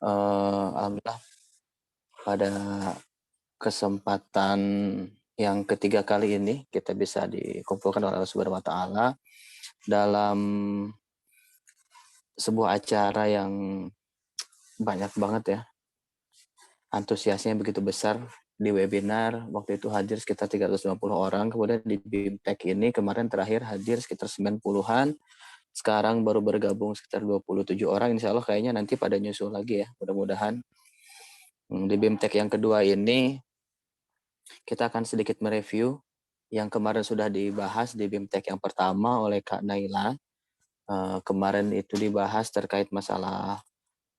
Alhamdulillah pada kesempatan yang ketiga kali ini kita bisa dikumpulkan oleh Allah Subhanahu wa taala dalam sebuah acara yang banyak banget ya, antusiasnya begitu besar di webinar. Waktu itu hadir sekitar 350 orang, kemudian di BIMTEK ini kemarin terakhir hadir sekitar 90-an, sekarang baru bergabung sekitar 27 orang, insya Allah kayaknya nanti pada nyusul lagi ya, mudah-mudahan. Di BIMTEK yang kedua ini, kita akan sedikit mereview yang kemarin sudah dibahas di BIMTEK yang pertama oleh Kak Naila. Kemarin itu dibahas terkait masalah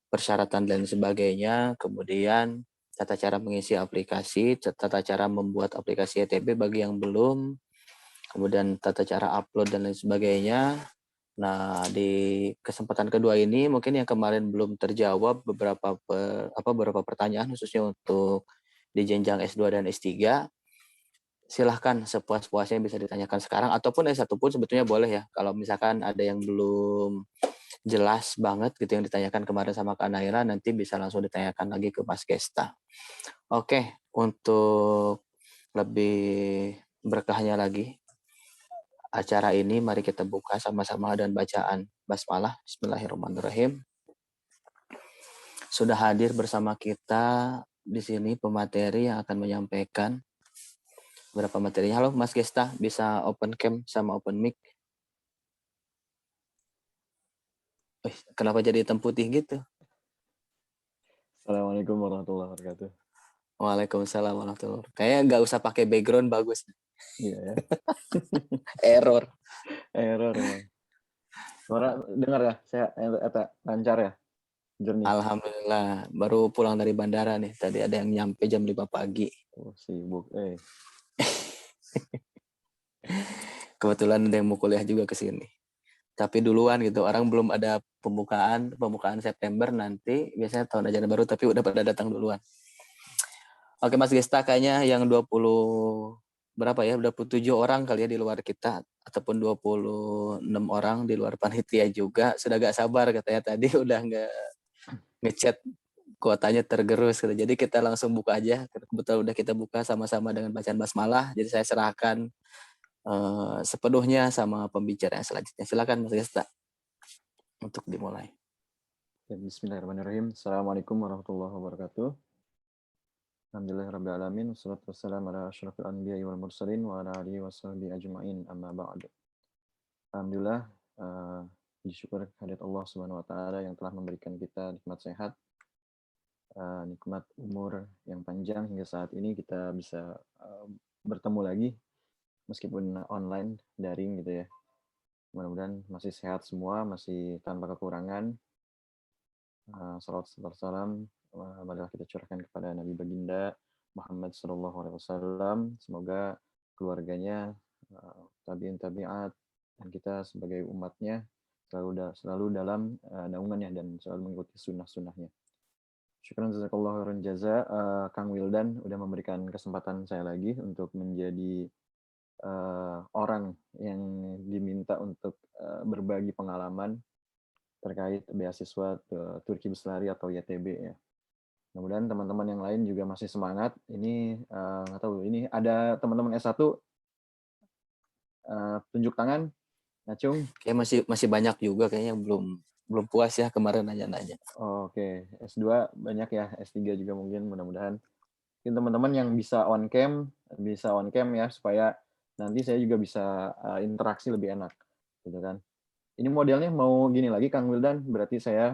persyaratan dan sebagainya, kemudian tata cara mengisi aplikasi, tata cara membuat aplikasi ETB bagi yang belum, kemudian tata cara upload dan lain sebagainya. Nah, di kesempatan kedua ini mungkin yang kemarin belum terjawab beberapa pertanyaan khususnya untuk di jenjang S2 dan S3, silahkan sepuas-puasnya bisa ditanyakan sekarang ataupun S1 pun sebetulnya boleh ya. Kalau misalkan ada yang belum jelas banget gitu yang ditanyakan kemarin sama Kak Naira, nanti bisa langsung ditanyakan lagi ke Mas Gesta. Oke, untuk lebih berkahnya lagi acara ini, mari kita buka sama-sama dan bacaan basmalah. Bismillahirrahmanirrahim. Sudah hadir bersama kita di sini pemateri yang akan menyampaikan berapa materinya. Halo Mas Gesta, bisa open cam sama open mic? Kenapa jadi hitam putih gitu? Assalamualaikum warahmatullahi wabarakatuh. Waalaikumsalam warahmatullahi wabarakatuh. Kayaknya nggak usah pakai background, bagus. Iya ya. Error. Error emang. Suara dengar ya? Saya lancar ya? Jernih. Alhamdulillah, baru pulang dari bandara nih. Tadi ada yang nyampe jam 5 pagi. Oh, sibuk. Kebetulan ada yang mau kuliah juga ke sini. Tapi duluan gitu, orang belum ada pembukaan September nanti, biasanya tahun ajaran baru, tapi udah pada datang duluan. Oke Mas Gesta, kayaknya yang 27 orang kali ya di luar kita, ataupun 26 orang di luar panitia juga, sudah gak sabar katanya tadi, udah gak ngechat kuotanya tergerus gitu. Jadi kita langsung buka aja, kebetulan udah kita buka sama-sama dengan bacaan basmalah, jadi saya serahkan sepenuhnya sama pembicara yang selanjutnya. Silakan Mas Gesta untuk dimulai. Bismillahirrahmanirrahim. Assalamualaikum warahmatullahi wabarakatuh. Alhamdulillahirrahmanirrahim. Wassalatu wassalamu ala asyrafil anbiya'i wal mursalin wa ala alihi washabihi ajma'in amma ba'du. Alhamdulillah, disyukur kehadirat Allah Subhanahu wa taala yang telah memberikan kita nikmat sehat, nikmat umur yang panjang hingga saat ini kita bisa bertemu lagi meskipun online, daring gitu ya. Mudah-mudahan masih sehat semua, masih tanpa kekurangan. Salawat serta salam marilah kita curahkan kepada Nabi Baginda Muhammad SAW. Semoga keluarganya, tabiin tabiat, dan kita sebagai umatnya selalu dalam naungannya dan selalu mengikuti sunnah-sunnahnya. Syukran jazakallahu khairan jaza, Kang Wildan udah memberikan kesempatan saya lagi untuk menjadi orang yang diminta untuk berbagi pengalaman terkait beasiswa Turki Bestari atau YTB ya. Mudah-mudahan teman-teman yang lain juga masih semangat. Ini nggak tahu, ini ada teman-teman S1 tunjuk tangan, Ngacung. Kayak masih banyak juga kayaknya yang belum puas ya kemarin nanya-nanya. Oke. S2 banyak ya, S3 juga mungkin, mudah-mudahan. Mungkin teman-teman yang bisa on cam ya, supaya nanti saya juga bisa interaksi lebih enak gitu kan. Ini modelnya mau gini lagi Kang Wildan, berarti saya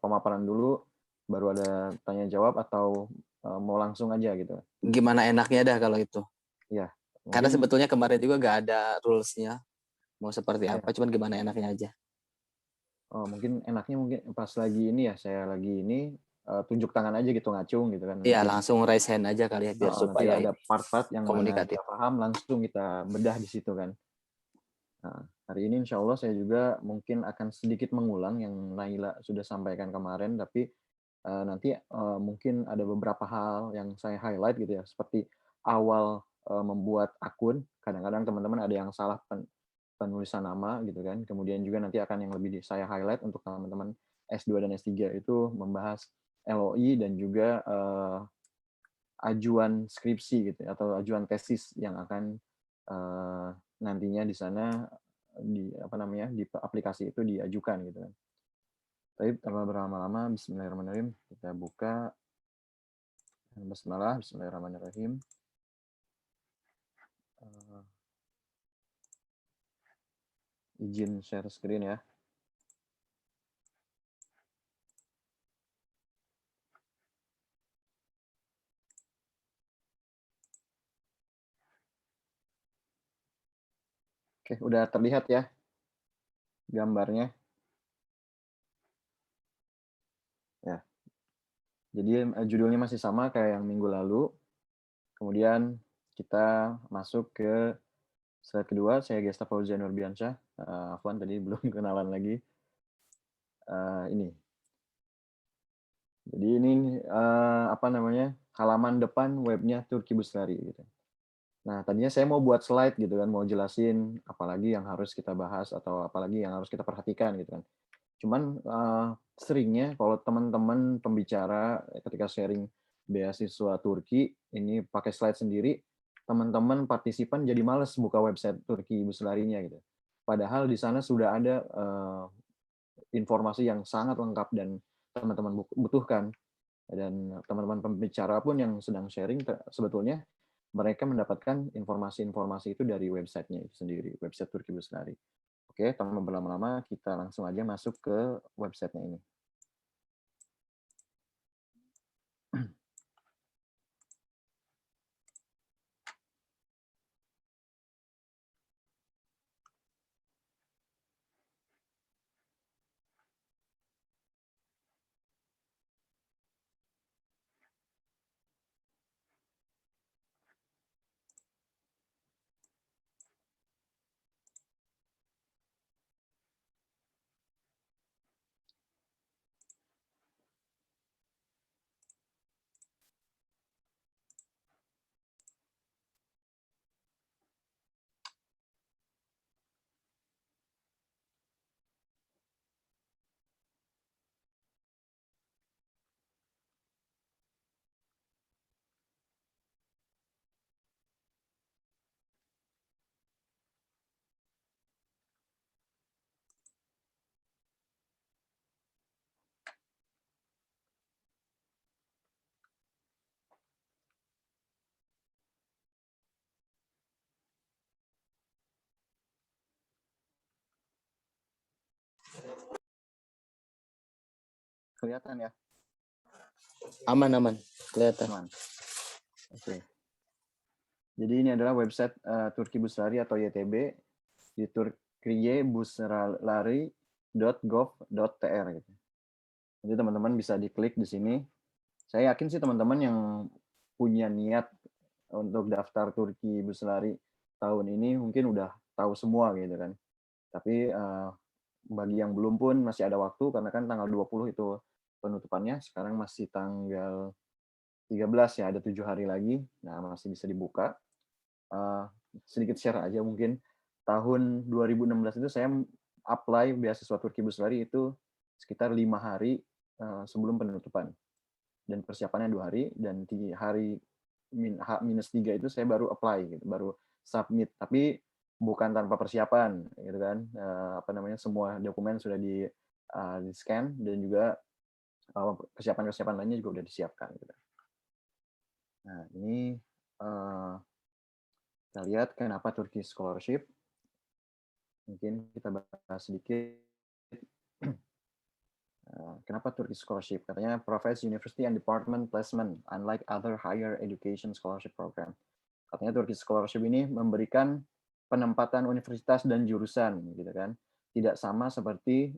pemaparan dulu, baru ada tanya jawab, atau mau langsung aja gitu? Gimana enaknya dah kalau itu. Ya, Karena mungkin sebetulnya kemarin juga gak ada rules-nya. Mau seperti ya. apa, cuman gimana enaknya aja. Mungkin enaknya mungkin pas lagi ini ya, saya lagi ini tunjuk tangan aja gitu, ngacung gitu kan. Iya, Nanti langsung raise hand aja kali ya biar nanti supaya ada ini part-part yang mana komunikatif. kita paham, langsung kita bedah di situ kan. Nah, hari ini insya Allah saya juga mungkin akan sedikit mengulang yang Naila sudah sampaikan kemarin, tapi nanti mungkin ada beberapa hal yang saya highlight gitu ya, seperti awal membuat akun, kadang-kadang teman-teman ada yang salah penulisan nama gitu kan, kemudian juga nanti akan yang lebih saya highlight untuk teman-teman S2 dan S3 itu membahas LOI dan juga ajuan skripsi gitu atau ajuan tesis yang akan nantinya di sana di aplikasi itu diajukan gitu kan. Tapi tanpa berlama-lama, Bismillahirrahmanirrahim, kita buka. Bismillahirrahmanirrahim. Izin share screen ya. Oke, udah terlihat ya gambarnya. Ya. Jadi judulnya masih sama kayak yang minggu lalu. Kemudian kita masuk ke slide kedua. Saya Gesta Fauzan Nurbiansyah. Afwan tadi belum kenalan lagi. Ini. Jadi ini halaman depan webnya Turki Buslari gitu. Nah, tadinya saya mau buat slide gitu kan, mau jelasin apalagi yang harus kita bahas atau apalagi yang harus kita perhatikan gitu kan. Cuman seringnya kalau teman-teman pembicara ketika sharing beasiswa Turki ini pakai slide sendiri, teman-teman partisipan jadi males buka website Turki Buslarinya gitu. Padahal di sana sudah ada informasi yang sangat lengkap dan teman-teman butuhkan. Dan teman-teman pembicara pun yang sedang sharing sebetulnya mereka mendapatkan informasi-informasi itu dari websitenya itu sendiri, website Turki Buslari. Oke, tanpa berlama-lama kita langsung aja masuk ke websitenya ini. Kelihatan ya? Aman, kelihatan. Aman. Oke. Jadi ini adalah website Turki Buslari atau YTB di turkiyebuslari.gov.tr gitu. Jadi teman-teman bisa diklik di sini. Saya yakin sih teman-teman yang punya niat untuk daftar Turki Buslari tahun ini mungkin udah tahu semua gitu kan. Tapi bagi yang belum pun masih ada waktu karena kan tanggal 20 itu penutupannya, sekarang masih tanggal 13 ya, ada 7 hari lagi. Nah, masih bisa dibuka. Sedikit share aja mungkin. Tahun 2016 itu saya apply beasiswa Turki Buslari itu sekitar 5 hari sebelum penutupan. Dan persiapannya 2 hari, dan di hari H-3 itu saya baru apply gitu, baru submit. Tapi bukan tanpa persiapan gitu kan. Semua dokumen sudah di scan dan juga persiapan-persiapan lainnya juga udah disiapkan gitu. Nah, ini kita lihat kenapa Turkish Scholarship. Mungkin kita bahas sedikit. Kenapa Turkish Scholarship? Katanya provides university and department placement unlike other higher education scholarship program. Katanya Turkish Scholarship ini memberikan penempatan universitas dan jurusan gitu kan. Tidak sama seperti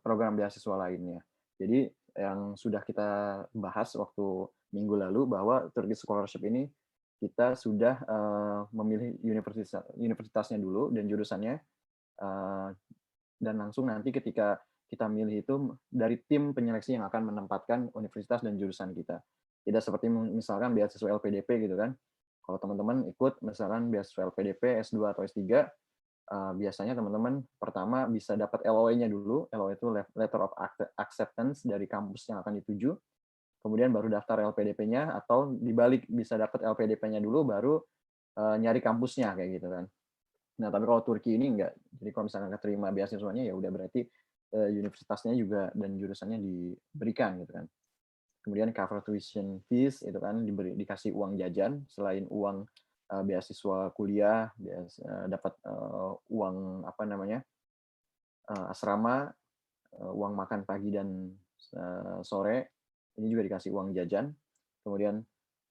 program beasiswa lainnya. Jadi yang sudah kita bahas waktu minggu lalu bahwa Turkish Scholarship ini kita sudah memilih universitasnya dulu dan jurusannya, dan langsung nanti ketika kita milih itu dari tim penyeleksi yang akan menempatkan universitas dan jurusan kita. Tidak seperti misalkan beasiswa LPDP gitu kan. Kalau teman-teman ikut misalkan beasiswa LPDP S2 atau S3, biasanya teman-teman pertama bisa dapat LOA-nya dulu. LOA itu Letter of Acceptance dari kampus yang akan dituju. Kemudian baru daftar LPDP-nya, atau dibalik bisa dapat LPDP-nya dulu baru nyari kampusnya kayak gitu kan. Nah, tapi kalau Turki ini enggak. Jadi kalau misalkan keterima beasiswanya ya udah berarti universitasnya juga dan jurusannya diberikan gitu kan. Kemudian cover tuition fees itu kan dikasih uang jajan selain uang beasiswa kuliah, dapat uang apa namanya asrama, uang makan pagi dan sore. Ini juga dikasih uang jajan. Kemudian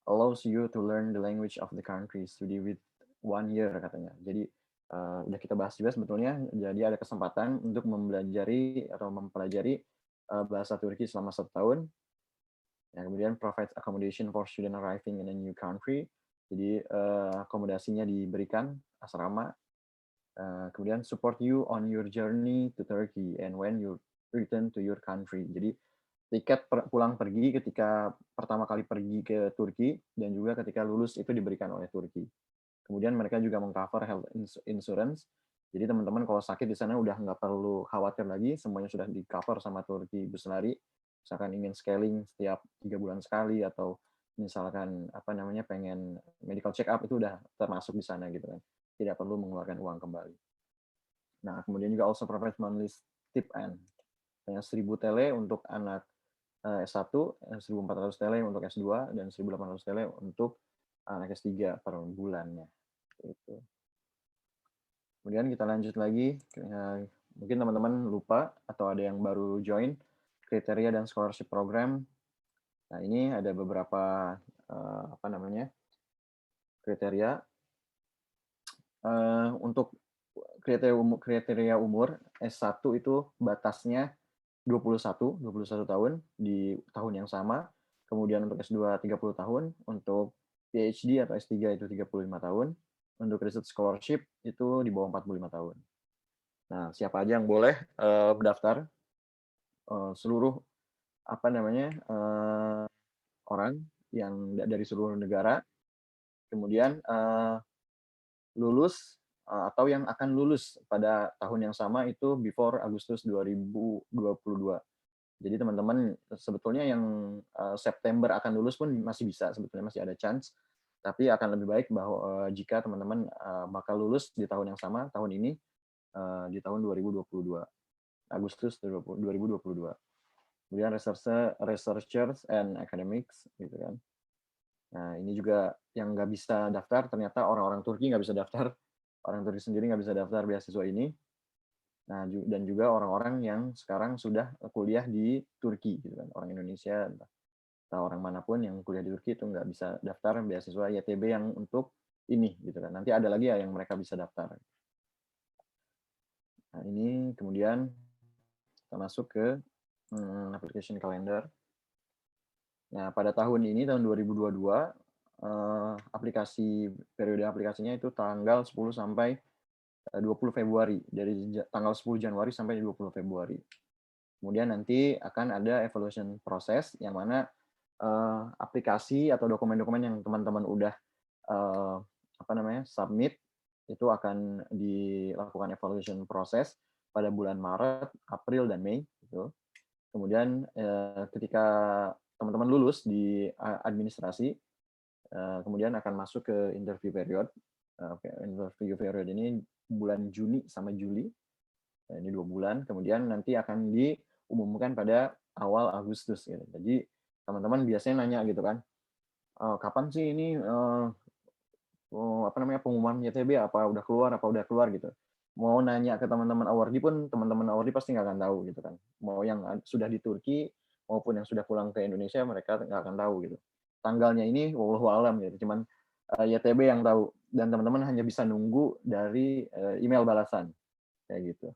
allows you to learn the language of the country, study with 1 year katanya. Jadi udah kita bahas juga sebetulnya. Jadi ada kesempatan untuk mempelajari bahasa Turki selama 1 tahun. Ya, kemudian provides accommodation for student arriving in a new country. Jadi akomodasinya diberikan, asrama. Kemudian support you on your journey to Turkey and when you return to your country. Jadi tiket pulang pergi ketika pertama kali pergi ke Turki dan juga ketika lulus itu diberikan oleh Turki. Kemudian mereka juga mengcover health insurance. Jadi teman-teman kalau sakit di sana udah nggak perlu khawatir lagi, semuanya sudah di-cover sama Turki Buslari. Misalkan ingin scaling setiap 3 bulan sekali, atau misalkan apa namanya pengen medical check up, itu udah termasuk di sana gitu kan. Tidak perlu mengeluarkan uang kembali. Nah, kemudian juga also provide monthly stipend. 1.000 TL untuk anak S1, 1.400 TL untuk S2, dan 1.800 TL untuk anak S3 per bulannya. Gitu. Kemudian kita lanjut lagi, mungkin teman-teman lupa atau ada yang baru join, kriteria dan scholarship program. Nah, ini ada beberapa apa namanya kriteria. Untuk kriteria umur S1 itu batasnya 21 tahun di tahun yang sama. Kemudian untuk S2 30 tahun, untuk PhD atau S3 itu 35 tahun, untuk research scholarship itu di bawah 45 tahun. Nah, siapa aja yang boleh mendaftar? Seluruh apa namanya orang yang dari seluruh negara, kemudian lulus atau yang akan lulus pada tahun yang sama itu before Agustus 2022. Jadi teman-teman sebetulnya yang September akan lulus pun masih bisa, sebetulnya masih ada chance. Tapi akan lebih baik bahwa jika teman-teman bakal lulus di tahun yang sama, tahun ini, di tahun 2022, Agustus 2022. Kemudian researchers and academics, gitu kan. Nah, ini juga yang nggak bisa daftar, ternyata orang-orang Turki nggak bisa daftar. Orang Turki sendiri nggak bisa daftar beasiswa ini. Nah, dan juga orang-orang yang sekarang sudah kuliah di Turki, gitu kan. Orang Indonesia, atau orang manapun yang kuliah di Turki itu nggak bisa daftar beasiswa YTB yang untuk ini, gitu kan. Nanti ada lagi ya yang mereka bisa daftar. Nah, ini kemudian kita masuk ke application calendar. Nah, pada tahun ini, tahun 2022, periode aplikasinya itu tanggal 10 sampai 20 Februari, dari tanggal 10 Januari sampai 20 Februari. Kemudian nanti akan ada evaluation proses, yang mana aplikasi atau dokumen-dokumen yang teman-teman udah submit itu akan dilakukan evaluation proses pada bulan Maret, April, dan Mei. Gitu. Kemudian ketika teman-teman lulus di administrasi, kemudian akan masuk ke interview period. Interview period ini bulan Juni sama Juli. Nah, ini 2 bulan. Kemudian nanti akan diumumkan pada awal Agustus. Gitu. Jadi teman-teman biasanya nanya gitu kan, kapan sih ini pengumuman YTB, apa udah keluar gitu. Mau nanya ke teman-teman awardee pun, teman-teman awardee pasti nggak akan tahu gitu kan. Mau yang sudah di Turki maupun yang sudah pulang ke Indonesia, mereka nggak akan tahu gitu. Tanggalnya ini wallahu alam gitu, cuman YTB yang tahu, dan teman-teman hanya bisa nunggu dari email balasan kayak gitu.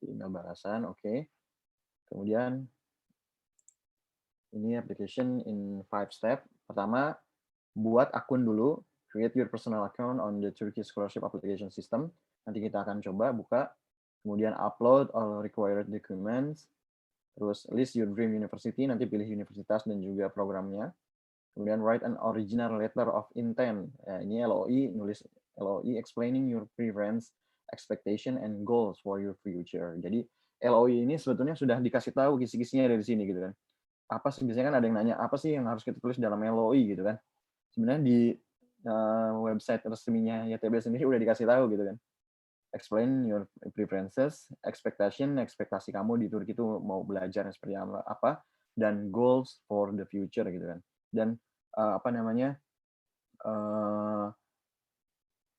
Email balasan, oke. Kemudian ini application in 5 step. Pertama, buat akun dulu, create your personal account on the Turkish Scholarship Application System. Nanti kita akan coba buka, kemudian upload all required documents, terus list your dream university, nanti pilih universitas dan juga programnya. Kemudian write an original letter of intent. Ini LOI, nulis LOI explaining your preference expectation and goals for your future. Jadi LOI ini sebetulnya sudah dikasih tahu kisi-kisinya dari sini gitu kan. Apa sih biasanya kan ada yang nanya apa sih yang harus kita tulis dalam LOI gitu kan. Sebenarnya di website resminya YTB sendiri udah dikasih tahu gitu kan. Explain your preferences, ekspektasi kamu di Turki itu mau belajar seperti apa, dan goals for the future gitu kan. Dan apa namanya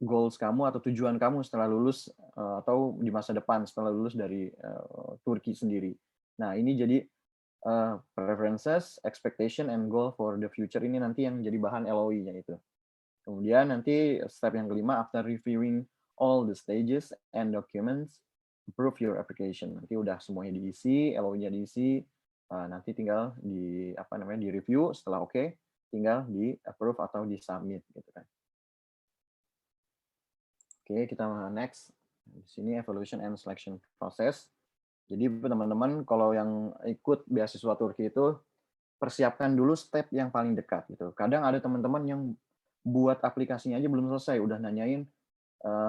goals kamu atau tujuan kamu setelah lulus atau di masa depan setelah lulus dari Turki sendiri. Nah ini jadi preferences, expectation, and goal for the future ini nanti yang jadi bahan LOI-nya itu. Kemudian nanti step yang kelima, after reviewing all the stages and documents, approve your application. Nanti udah semuanya diisi, LOI-nya diisi, nanti tinggal di review. Setelah oke, tinggal di approve atau di submit gitu kan. Oke, kita next. Di sini evaluation and selection process. Jadi teman-teman kalau yang ikut beasiswa Turki itu persiapkan dulu step yang paling dekat gitu. Kadang ada teman-teman yang buat aplikasinya aja belum selesai, udah nanyain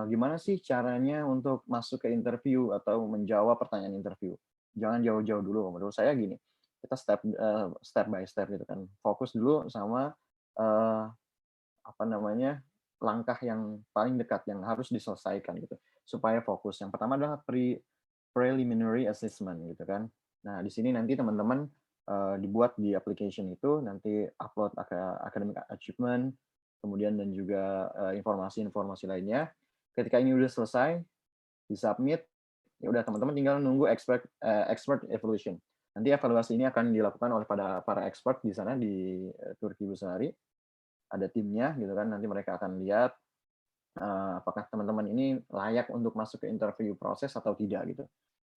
gimana sih caranya untuk masuk ke interview atau menjawab pertanyaan interview. Jangan jauh-jauh dulu. Menurut saya gini, kita step by step gitu kan. Fokus dulu sama langkah yang paling dekat yang harus diselesaikan gitu supaya fokus. Yang pertama adalah preliminary assessment gitu kan. Nah, di sini nanti teman-teman dibuat di application itu nanti upload academic achievement, kemudian dan juga informasi-informasi lainnya. Ketika ini udah selesai, disubmit, ya udah teman-teman tinggal nunggu expert evaluation. Nanti evaluasi ini akan dilakukan oleh para expert di sana di Turki Busari. Ada timnya gitu kan, nanti mereka akan lihat apakah teman-teman ini layak untuk masuk ke interview proses atau tidak gitu.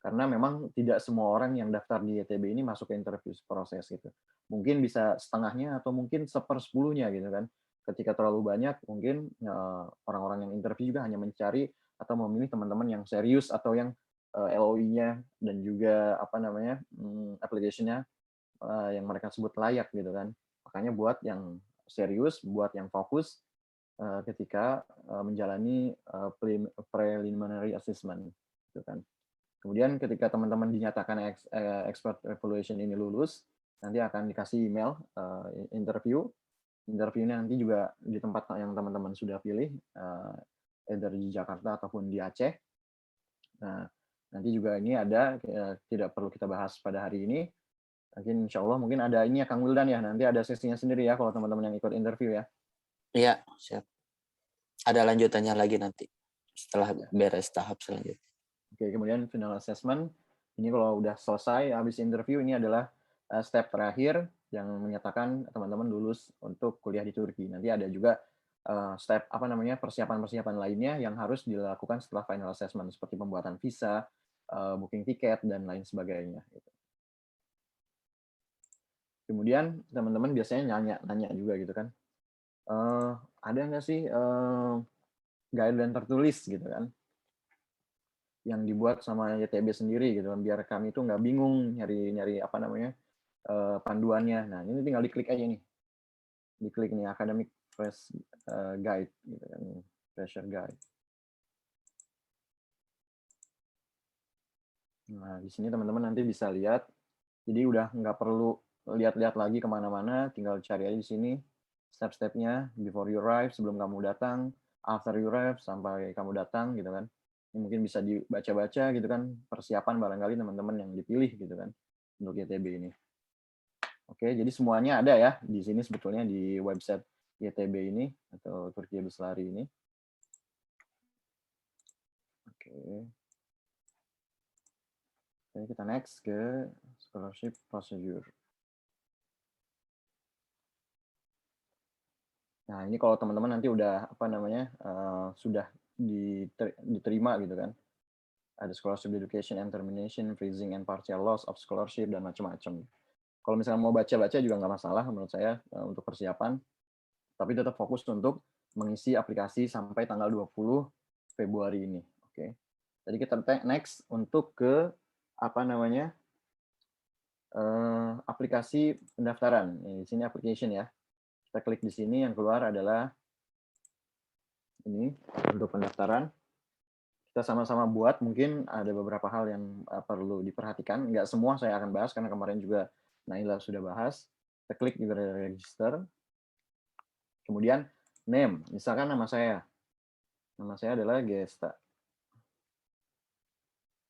Karena memang tidak semua orang yang daftar di YTB ini masuk ke interview proses gitu. Mungkin bisa setengahnya atau mungkin 1/10-nya gitu kan. Ketika terlalu banyak, mungkin orang-orang yang interview juga hanya mencari atau memilih teman-teman yang serius atau yang LOI-nya dan juga application-nya yang mereka sebut layak gitu kan. Makanya buat yang serius, buat yang fokus ketika menjalani preliminary assessment gitu kan. Kemudian ketika teman-teman dinyatakan expert evaluation ini lulus, nanti akan dikasih email interview. Interviewnya nanti juga di tempat yang teman-teman sudah pilih, either di Jakarta ataupun di Aceh. Nah, nanti juga ini ada, tidak perlu kita bahas pada hari ini. Mungkin insya Allah mungkin ada ini ya Kang Wildan ya, nanti ada sesinya sendiri ya kalau teman-teman yang ikut interview ya. Iya, siap. Ada lanjutannya lagi nanti setelah beres tahap selanjutnya. Oke, kemudian final assessment. Ini kalau udah selesai habis interview, ini adalah step terakhir yang menyatakan teman-teman lulus untuk kuliah di Turki. Nanti ada juga step persiapan-persiapan lainnya yang harus dilakukan setelah final assessment seperti pembuatan visa, booking tiket dan lain sebagainya. Kemudian teman-teman biasanya nanya juga gitu kan, ada nggak sih guideline tertulis gitu kan, yang dibuat sama YTB sendiri gitu kan, biar kami itu nggak bingung nyari panduannya. Nah ini tinggal diklik aja nih, diklik nih academic fresh guide gitu kan, fresher guide. Nah di sini teman-teman nanti bisa lihat, jadi udah nggak perlu lihat-lihat lagi kemana-mana, tinggal cari aja di sini step-stepnya before you arrive, sebelum kamu datang, after you arrive, sampai kamu datang gitu kan. Ini mungkin bisa dibaca-baca gitu kan, persiapan barangkali teman-teman yang dipilih gitu kan untuk YTB ini. Oke, jadi semuanya ada ya di sini sebetulnya di website YTB ini atau Turkiye Beslari ini. Oke. Oke, kita next ke scholarship procedure. Nah, ini kalau teman-teman nanti udah sudah diterima gitu kan. Ada scholarship education and termination, freezing and partial loss of scholarship dan macam-macam. Kalau misalnya mau baca-baca juga nggak masalah menurut saya untuk persiapan, tapi tetap fokus untuk mengisi aplikasi sampai tanggal 20 Februari ini. Oke. Jadi kita next untuk ke aplikasi pendaftaran. Di sini application ya. Kita klik di sini, yang keluar adalah ini untuk pendaftaran. kita sama-sama buat. Mungkin ada beberapa hal yang perlu diperhatikan. Nggak semua saya akan bahas karena kemarin juga Naila sudah bahas. Kita klik di register. Kemudian name, misalkan nama saya. Nama saya adalah Gesta.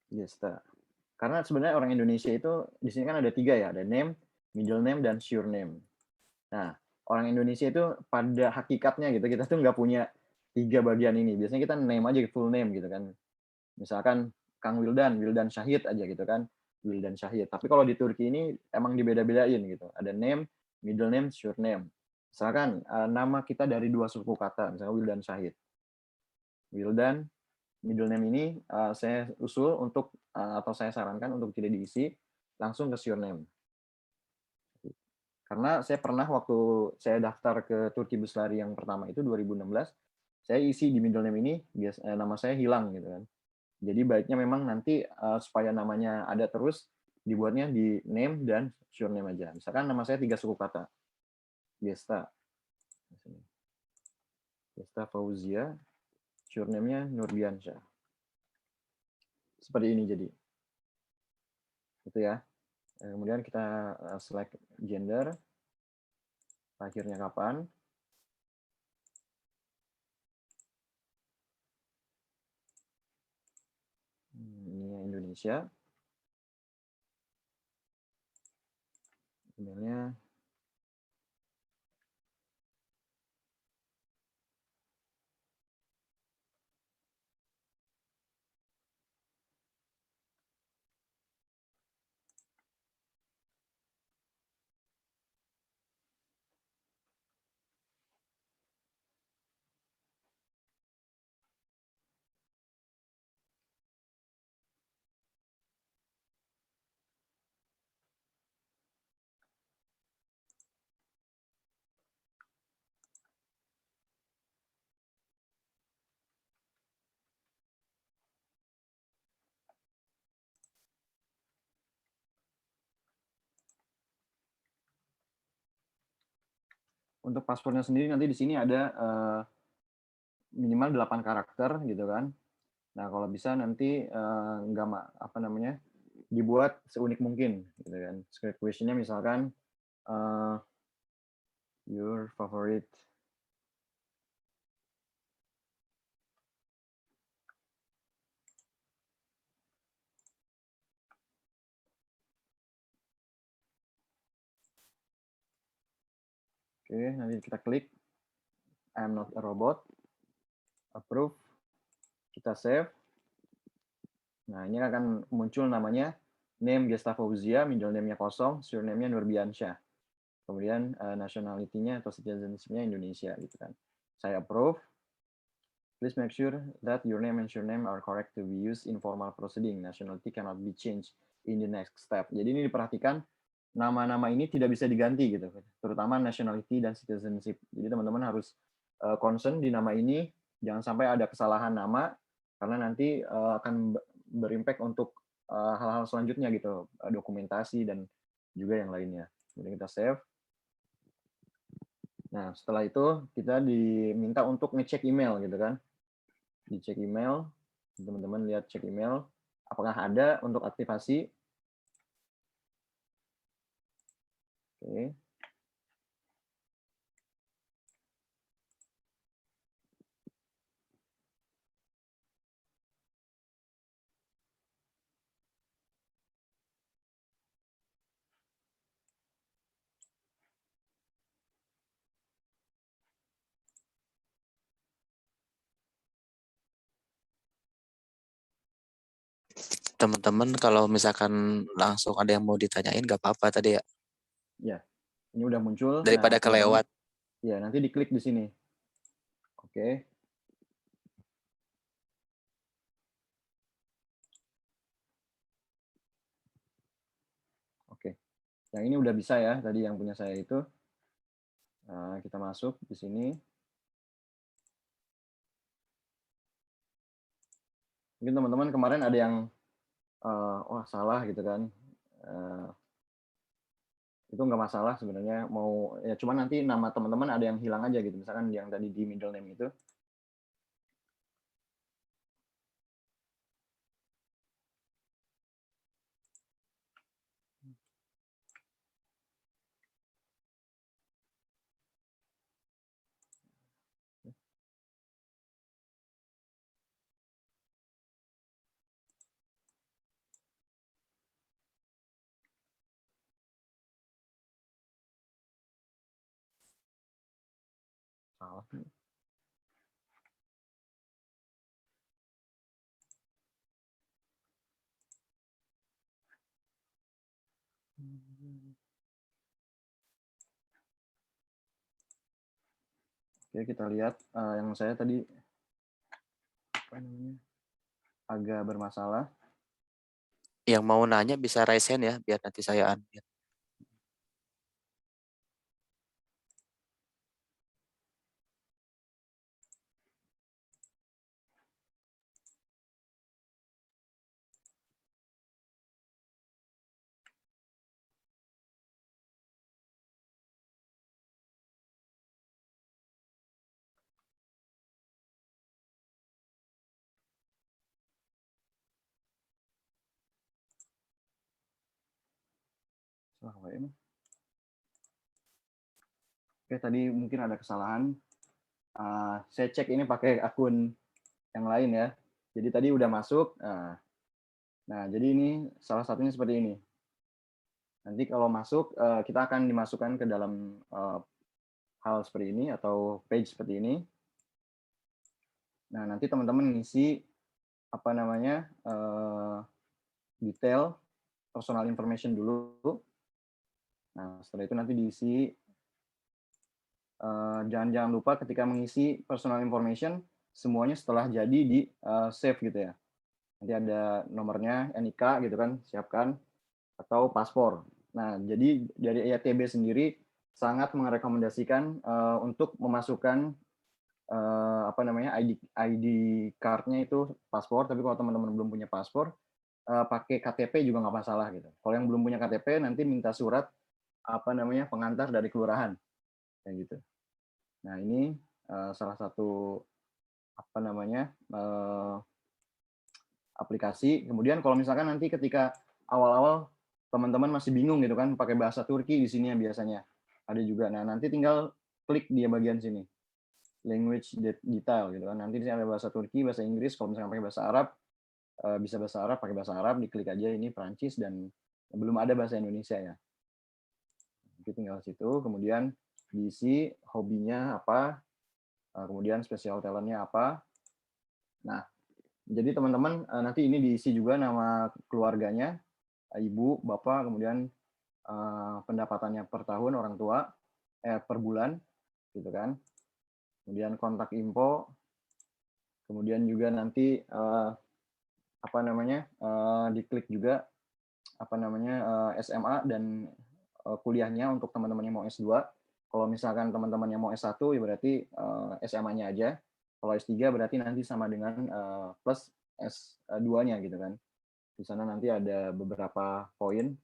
Gesta. Karena sebenarnya orang Indonesia itu di sini kan ada 3 ya, ada name, middle name, dan surname. Nah, orang Indonesia itu pada hakikatnya gitu, kita tuh nggak punya 3 bagian ini. Biasanya kita name aja full name gitu kan. Misalkan Kang Wildan, Wildan Syahid aja gitu kan, Wildan Syahid. Tapi kalau di Turki ini emang dibeda-bedain gitu. Ada name, middle name, surname. Misalkan nama kita dari 2 suku kata, misalnya Wildan Syahid. Wildan, middle name ini saya usul untuk atau saya sarankan untuk tidak diisi, langsung ke surname. Karena saya pernah waktu saya daftar ke Turki Bus Lari yang pertama itu 2016, saya isi di middle name ini nama saya hilang gitu kan. Jadi baiknya memang nanti supaya namanya ada terus dibuatnya di name dan surname aja. Misalkan nama saya 3 suku kata. Gesta. Gesta Fauzia, surname-nya Nurdiansyah. Seperti ini jadi. Gitu ya. Kemudian kita select gender, lahirnya kapan, ini Indonesia, emailnya, untuk paspornya sendiri nanti di sini ada minimal 8 karakter gitu kan. Nah, kalau bisa nanti nggak dibuat seunik mungkin gitu kan. Script question-nya misalkan your favorite Oke, nanti kita klik I'm not a robot, approve, kita save. Nah, ini akan muncul namanya name Gesta Fauzia, middle name-nya kosong, surname-nya Nurbiansyah. Kemudian nationality-nya atau citizenship-nya Indonesia gitu kan. Saya approve. Please make sure that your name and surname are correct to be used in formal proceeding. Nationality cannot be changed in the next step. Jadi ini diperhatikan nama-nama ini tidak bisa diganti gitu, terutama nationality dan citizenship. Jadi teman-teman harus concern di nama ini, jangan sampai ada kesalahan nama karena nanti akan berimpact untuk hal-hal selanjutnya gitu, dokumentasi dan juga yang lainnya. Kemudian kita save. Nah, setelah itu kita diminta untuk ngecek email gitu kan. Dicek email, teman-teman lihat cek email, apakah ada untuk aktivasi. Oke. Teman-teman kalau misalkan langsung ada yang mau ditanyain nggak apa-apa tadi ya. Ya, ini udah muncul. Daripada Nah, teman-teman, kelewat. ya nanti diklik di sini. Oke. Oke. Yang ini udah bisa ya, tadi yang punya saya itu. Nah, kita masuk di sini. Mungkin teman-teman kemarin ada yang wah salah gitu kan. Itu nggak masalah sebenarnya, mau ya cuma nanti nama teman-teman ada yang hilang aja gitu. Misalkan yang tadi di middle name itu. Salah. Oke, kita lihat yang saya tadi apa namanya agak bermasalah. Yang mau nanya bisa raise hand ya, biar nanti saya unmute. Salah WM. Oke, tadi mungkin ada kesalahan. Saya cek ini pakai akun yang lain ya. Jadi tadi udah masuk. Nah, jadi ini salah satunya seperti ini. Nanti kalau masuk, kita akan dimasukkan ke dalam hal seperti ini atau page seperti ini. Nah, nanti teman-teman ngisi apa namanya detail personal information dulu. Nah, setelah itu nanti diisi. Jangan lupa ketika mengisi personal information semuanya setelah jadi di save gitu ya. Nanti ada nomornya, NIK gitu kan, siapkan atau paspor. Nah, jadi dari EITB sendiri sangat merekomendasikan untuk memasukkan apa namanya ID card-nya itu paspor. Tapi kalau teman-teman belum punya paspor, pakai KTP juga nggak masalah gitu. Kalau yang belum punya KTP nanti minta surat apa namanya pengantar dari kelurahan kayak gitu. Nah, ini salah satu apa namanya aplikasi. Kemudian kalau misalkan nanti ketika awal-awal teman-teman masih bingung gitu kan pakai bahasa Turki di sini biasanya ada juga. Nah, nanti tinggal klik di bagian sini language detail gitu kan. Nanti di sini ada bahasa Turki, bahasa Inggris. Kalau misalkan pakai bahasa Arab bisa bahasa Arab, pakai bahasa Arab diklik aja ini Perancis dan belum ada bahasa Indonesia ya. Nanti tinggal situ, kemudian diisi hobinya apa, kemudian spesial talentnya apa. Nah, jadi teman-teman nanti ini diisi juga nama keluarganya, ibu, bapak, kemudian pendapatannya per tahun orang tua, per bulan, gitu kan. Kemudian kontak info, kemudian juga nanti apa namanya diklik juga apa namanya SMA dan kuliahnya untuk teman-teman yang mau S2. Kalau misalkan teman-teman yang mau S1 ya berarti SMA-nya aja. Kalau S3 berarti nanti sama dengan plus S2-nya gitu kan. Di sana nanti ada beberapa poin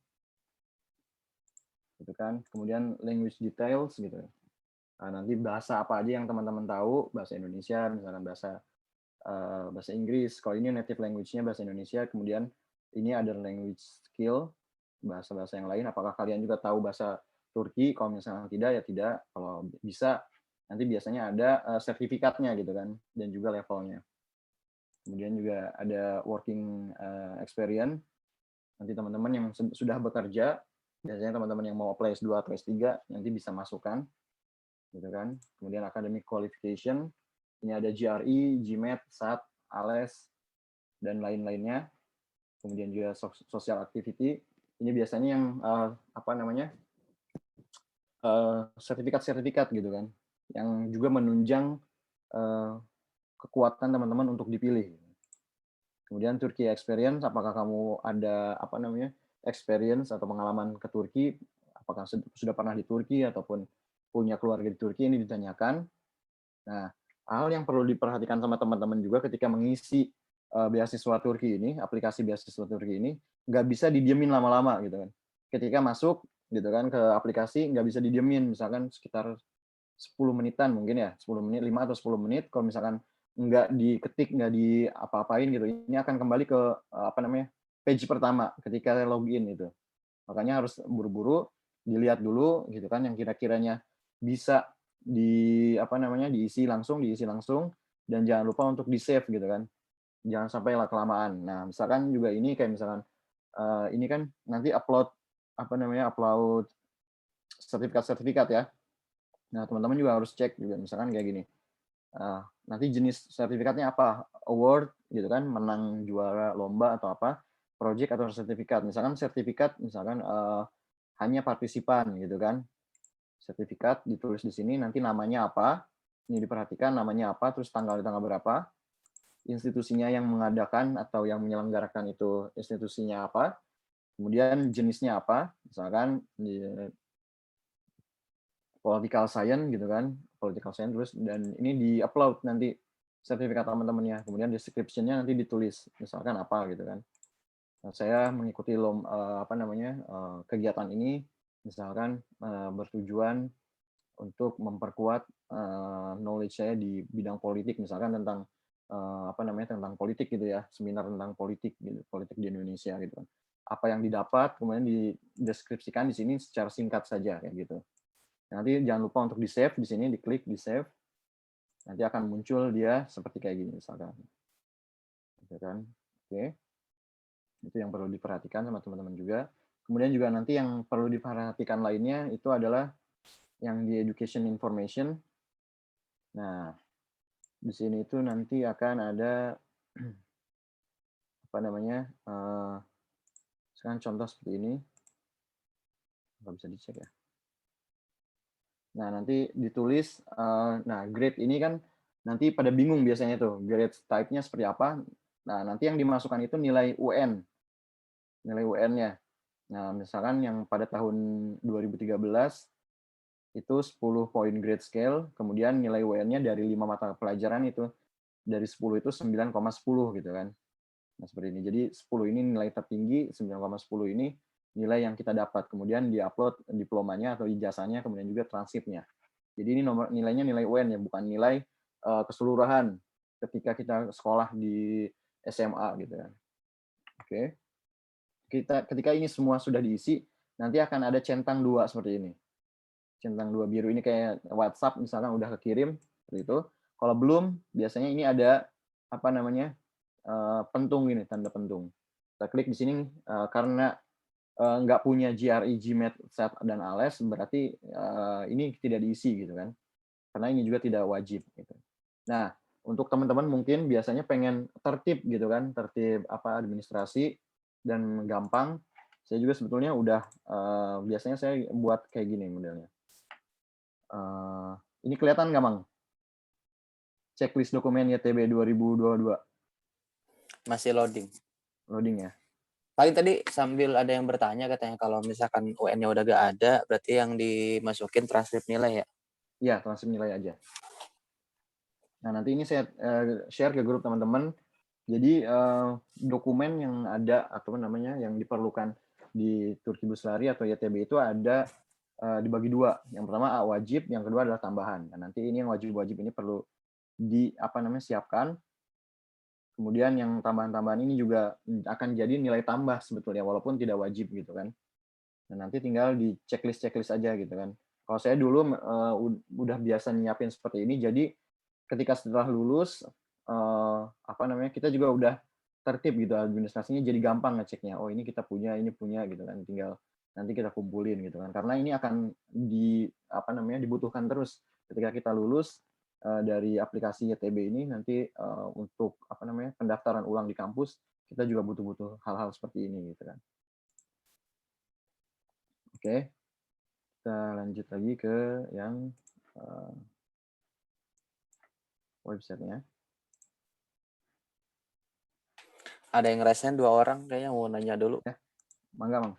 gitu kan. Kemudian language details gitu. Nah, nanti bahasa apa aja yang teman-teman tahu, bahasa Indonesia, misalkan bahasa Inggris. Kalau ini native language-nya bahasa Indonesia, kemudian ini other language skill, bahasa-bahasa yang lain. Apakah kalian juga tahu bahasa Turki? Kalau misalnya tidak, ya tidak. Kalau bisa, nanti biasanya ada sertifikatnya gitu kan, dan juga levelnya. Kemudian juga ada working experience. Nanti teman-teman yang sudah bekerja, biasanya teman-teman yang mau apply S2 atau S3, nanti bisa masukkan. Gitu kan. Kemudian academic qualification, ini ada GRE, GMAT, SAT, ALES, dan lain-lainnya. Kemudian juga social activity. Ini biasanya yang apa namanya sertifikat-sertifikat gitu kan, yang juga menunjang kekuatan teman-teman untuk dipilih. Kemudian Turki experience, apakah kamu ada apa namanya experience atau pengalaman ke Turki, apakah sudah pernah di Turki ataupun punya keluarga di Turki, ini ditanyakan. Nah, hal yang perlu diperhatikan sama teman-teman juga ketika mengisi beasiswa Turki ini, aplikasi beasiswa Turki ini, nggak bisa didiemin lama-lama gitu kan. Ketika masuk gitu kan ke aplikasi nggak bisa didiemin, misalkan sekitar 10 menitan mungkin ya, 10 menit, 5 atau 10 menit. Kalau misalkan nggak diketik, nggak di apa-apain gitu, ini akan kembali ke apa namanya page pertama ketika login itu. Makanya harus buru-buru dilihat dulu gitu kan yang kira-kiranya bisa apa namanya diisi langsung dan jangan lupa untuk di save gitu kan. Jangan sampai kelamaan. Nah, misalkan juga ini kayak misalkan ini kan nanti upload apa namanya upload sertifikat-sertifikat ya. Nah, teman-teman juga harus cek juga, misalkan kayak gini, nanti jenis sertifikatnya apa, award gitu kan, menang juara lomba atau apa, project atau sertifikat. Misalkan sertifikat, misalkan hanya partisipan gitu kan, sertifikat ditulis di sini, nanti namanya apa, ini diperhatikan namanya apa, terus tanggal berapa, institusinya yang mengadakan atau yang menyelenggarakan itu institusinya apa, kemudian jenisnya apa, misalkan di political science gitu kan, political science terus, dan ini di-upload nanti sertifikat teman-temannya, kemudian description-nya nanti ditulis, misalkan apa gitu kan. Nah, saya mengikuti kegiatan ini, misalkan bertujuan untuk memperkuat knowledge saya di bidang politik, misalkan tentang tentang politik gitu ya, seminar tentang politik gitu, politik di Indonesia gitu kan. Apa yang didapat kemudian dideskripsikan di sini secara singkat saja kayak gitu. Nanti jangan lupa untuk di-save di sini, diklik di-save. Nanti akan muncul dia seperti kayak gini misalkan. Gitu kan. Oke. Itu yang perlu diperhatikan sama teman-teman juga. Kemudian juga nanti yang perlu diperhatikan lainnya itu adalah yang di education information. Nah, di sini itu nanti akan ada sekarang contoh seperti ini. Nggak bisa dicek ya. Nah, nanti ditulis, grade ini kan nanti pada bingung biasanya tuh, grade type-nya seperti apa. Nah, nanti yang dimasukkan itu nilai UN, nilai UN-nya. Nah, misalkan yang pada tahun 2013 itu 10 poin grade scale, kemudian nilai UN-nya dari 5 mata pelajaran itu, dari 10 itu 9,10 gitu kan. Nah, seperti ini. Jadi 10 ini nilai tertinggi, 9,10 ini nilai yang kita dapat. Kemudian di-upload diplomanya atau ijazahnya, kemudian juga transkripnya. Jadi ini nilainya nilai UN ya, bukan nilai keseluruhan ketika kita sekolah di SMA gitu kan. Oke. Ketika ini semua sudah diisi, nanti akan ada centang 2 seperti ini. Centang 2 biru ini kayak WhatsApp misalkan udah kekirim seperti itu. Kalau belum, biasanya ini ada pentung ini, tanda pentung. Kita klik di sini karena nggak punya GRE, GMAT, SET, dan ALES, berarti ini tidak diisi gitu kan. Karena ini juga tidak wajib gitu. Nah, untuk teman-teman mungkin biasanya pengen tertib gitu kan, tertib administrasi dan gampang. Saya juga sebetulnya udah biasanya saya buat kayak gini modelnya. Ini kelihatan nggak, Mang? Checklist dokumen YTB 2022. Masih loading. Loading ya. Paling tadi sambil ada yang bertanya katanya kalau misalkan UN-nya udah gak ada, berarti yang dimasukin transkrip nilai ya? Iya, transkrip nilai aja. Nah, nanti ini saya share ke grup teman-teman. Jadi dokumen yang ada atau yang diperlukan di Turki Buslari atau YTB itu ada dibagi dua. Yang pertama wajib, yang kedua adalah tambahan. Nah, nanti ini yang wajib-wajib ini perlu siapkan. Kemudian yang tambahan-tambahan ini juga akan jadi nilai tambah sebetulnya walaupun tidak wajib gitu kan. Nah, nanti tinggal di checklist aja gitu kan. Kalau saya dulu udah biasa nyiapin seperti ini, jadi ketika setelah lulus kita juga udah tertib gitu administrasinya, jadi gampang ngeceknya. Oh, ini kita punya, ini punya gitu kan. Tinggal nanti kita kumpulin gitu kan. Karena ini akan dibutuhkan terus ketika kita lulus dari aplikasi YTB ini nanti untuk pendaftaran ulang di kampus, kita juga butuh hal-hal seperti ini gitu kan. Oke. Kita lanjut lagi ke yang website-nya. Ada yang ngerasain 2 orang kayaknya mau nanya dulu. Ya, mangga, Mang.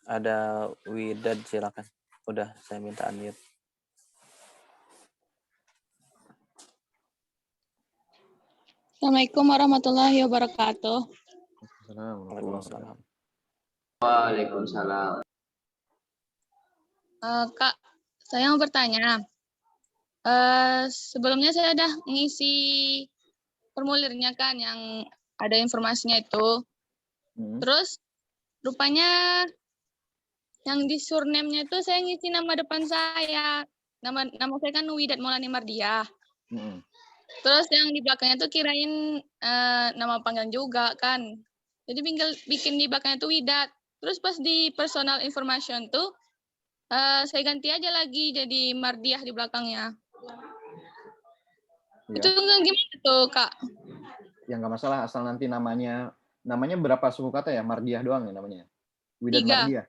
Ada Widad, silakan. Udah, saya minta unmute. Assalamualaikum warahmatullahi wabarakatuh. Waalaikumsalam. Waalaikumsalam. Kak, saya mau bertanya. Sebelumnya saya udah ngisi formulirnya kan yang ada informasinya itu. Terus rupanya yang di surname-nya itu saya ngisi nama depan saya. Nama saya kan Widat Maulani Mardiah. Terus yang di belakangnya tuh kirain nama panggilan juga kan. Jadi bikin di belakangnya tuh Widat. Terus pas di personal information tuh Saya ganti aja lagi jadi Mardiah di belakangnya. Ya. Itu gimana tuh, Kak? Ya nggak masalah, asal nanti namanya berapa suku kata ya? Mardiah doang ya namanya? Widat 3. Mardiah?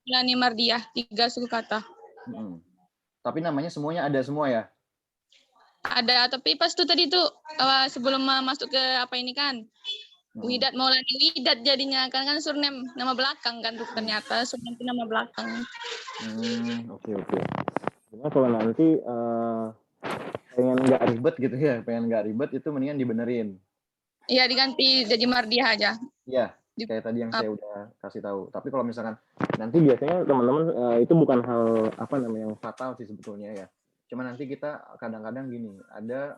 Lani Mardiah, 3 suku kata. Tapi namanya semuanya ada semua ya? Ada, tapi pas tuh tadi tuh sebelum masuk ke apa ini kan, Widat Maulani Widat jadinya kan surname nama belakang kan tuh ternyata surname itu nama belakang. Oke. Cuma kalau nanti pengen nggak ribet gitu ya, itu mendingan dibenerin. Iya, diganti jadi Mardiah aja. Iya, kayak tadi yang saya udah kasih tahu. Tapi kalau misalkan nanti biasanya teman-teman itu bukan hal yang fatal sih sebetulnya ya. Cuma nanti kita kadang-kadang gini, ada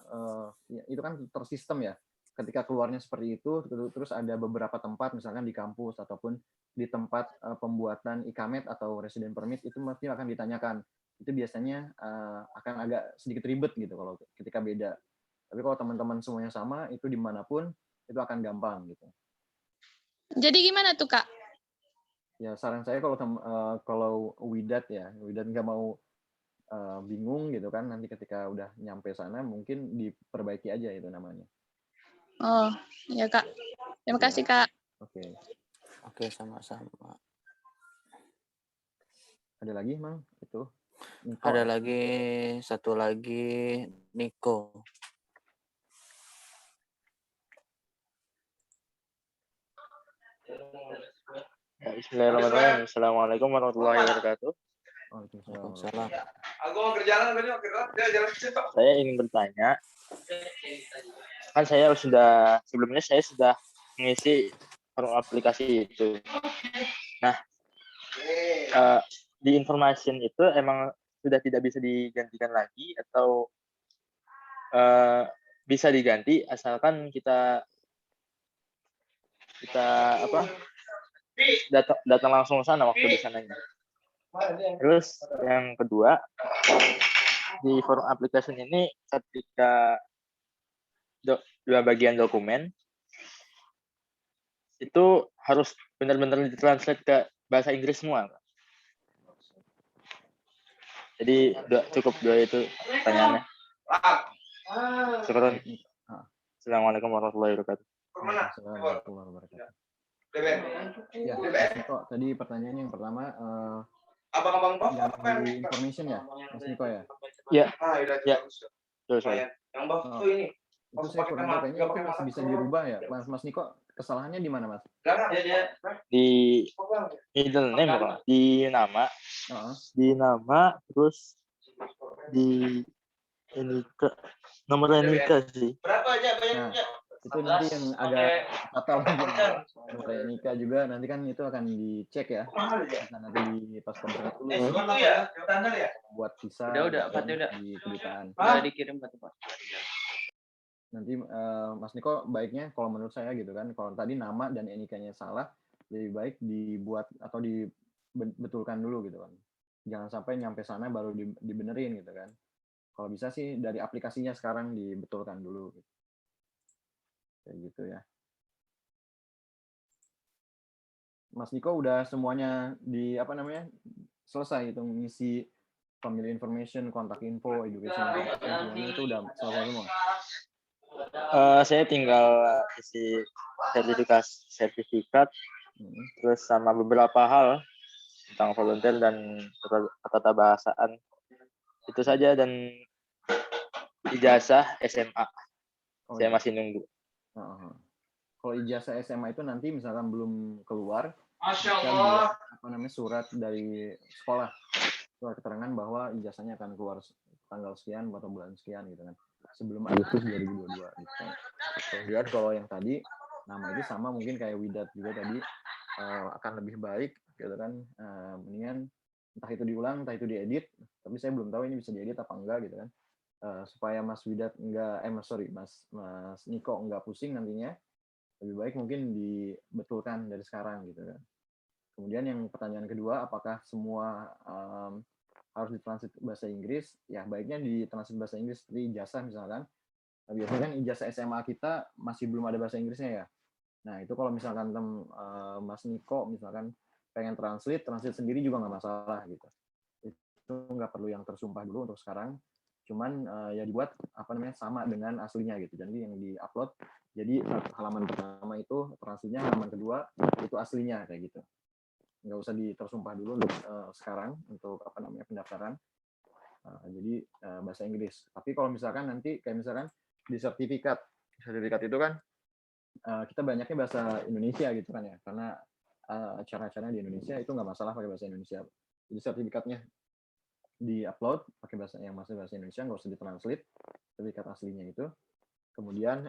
itu kan tersistem ya. Ketika keluarnya seperti itu, terus ada beberapa tempat misalkan di kampus ataupun di tempat pembuatan ikamet atau resident permit itu mesti akan ditanyakan. Itu biasanya akan agak sedikit ribet gitu kalau ketika beda. Tapi kalau teman-teman semuanya sama, itu dimanapun itu akan gampang gitu. Jadi gimana tuh, Kak? Ya saran saya kalau Widat nggak mau bingung gitu kan, nanti ketika udah nyampe sana mungkin diperbaiki aja itu namanya. Oh, ya Kak. Terima kasih, Kak. Oke, sama-sama. Ada lagi, Mang? Itu. Niko. Ada lagi, satu lagi, Niko. Bismillahirrahmanirrahim. Assalamualaikum warahmatullahi wabarakatuh. Waalaikumsalam. Saya ingin bertanya, kan sebelumnya saya sudah mengisi form aplikasi itu. Nah, di information itu emang sudah tidak bisa digantikan lagi atau bisa diganti asalkan kita datang langsung ke sana waktu di sananya. Terus yang kedua, di form application ini ketika dua bagian dokumen itu harus benar-benar ditranslate ke bahasa Inggris semua. Jadi cukup dua itu pertanyaannya. Syukur. Assalamualaikum warahmatullahi wabarakatuh. Assalamualaikum warahmatullahi wabarakatuh. Ya, Niko, tadi pertanyaannya yang pertama yang di information ya, Mas Niko ya? Iya. Ya. Terus saya. Itu saya kurang tahu, kayaknya itu masih bisa dirubah ya, Mas Niko. Kesalahannya di mana, Mas? Di middle name apa? Di nama. Di nama, terus di nomor nikah sih. Berapa aja bayarnya? Itu nanti yang agak fatal nomor nikah juga nanti kan itu akan dicek ya. Nanti di pas kontrak dulu. Buat visa. Udah di kedutaan. Udah dikirim ke tempat. Nanti Mas Niko baiknya kalau menurut saya gitu kan, kalau tadi nama dan nikahnya salah, lebih baik dibuat atau dibetulkan dulu gitu kan. Jangan sampai nyampe sana baru dibenerin gitu kan. Kalau bisa sih dari aplikasinya sekarang dibetulkan dulu gitu. Kayak gitu ya. Mas Niko udah semuanya selesai itu ngisi family information, kontak info, education, semuanya itu udah selesai semua. Saya tinggal isi sertifikat, terus sama beberapa hal tentang volunteer dan tata bahasaan. Itu saja, dan ijazah SMA. Saya masih nunggu. Kalau ijazah SMA itu nanti misalkan belum keluar, surat dari sekolah, surat keterangan bahwa ijazahnya akan keluar tanggal sekian atau bulan sekian gitu kan, sebelum Agustus 2022 gitu. Kemudian kalau yang tadi nama itu sama mungkin kayak Widat juga tadi, akan lebih baik gitu kan, mendingan entah itu diulang entah itu diedit, tapi saya belum tahu ini bisa diedit apa enggak gitu kan, supaya Mas Widat Mas Niko enggak pusing nantinya, lebih baik mungkin dibetulkan dari sekarang gitu kan. Kemudian yang pertanyaan kedua, apakah semua harus ditranslate bahasa Inggris? Ya baiknya ditranslate bahasa Inggris seperti ijazah misalkan. Nah, biasanya kan ijazah SMA kita masih belum ada bahasa Inggrisnya ya. Nah itu kalau misalkan Mas Niko misalkan pengen translate sendiri juga nggak masalah gitu. nggak perlu yang tersumpah dulu untuk sekarang. Cuman ya dibuat sama dengan aslinya gitu. Jadi yang di-upload, jadi halaman pertama itu aslinya, halaman kedua itu aslinya kayak gitu. Nggak usah tersumpah dulu untuk sekarang untuk pendaftaran. Jadi bahasa Inggris. Tapi kalau misalkan nanti kayak misalkan di sertifikat itu kan kita banyaknya bahasa Indonesia gitu kan ya, karena acara-acara di Indonesia itu nggak masalah pakai bahasa Indonesia. Jadi sertifikatnya di-upload pakai bahasa Indonesia, nggak usah ditranslate sertifikat aslinya itu. Kemudian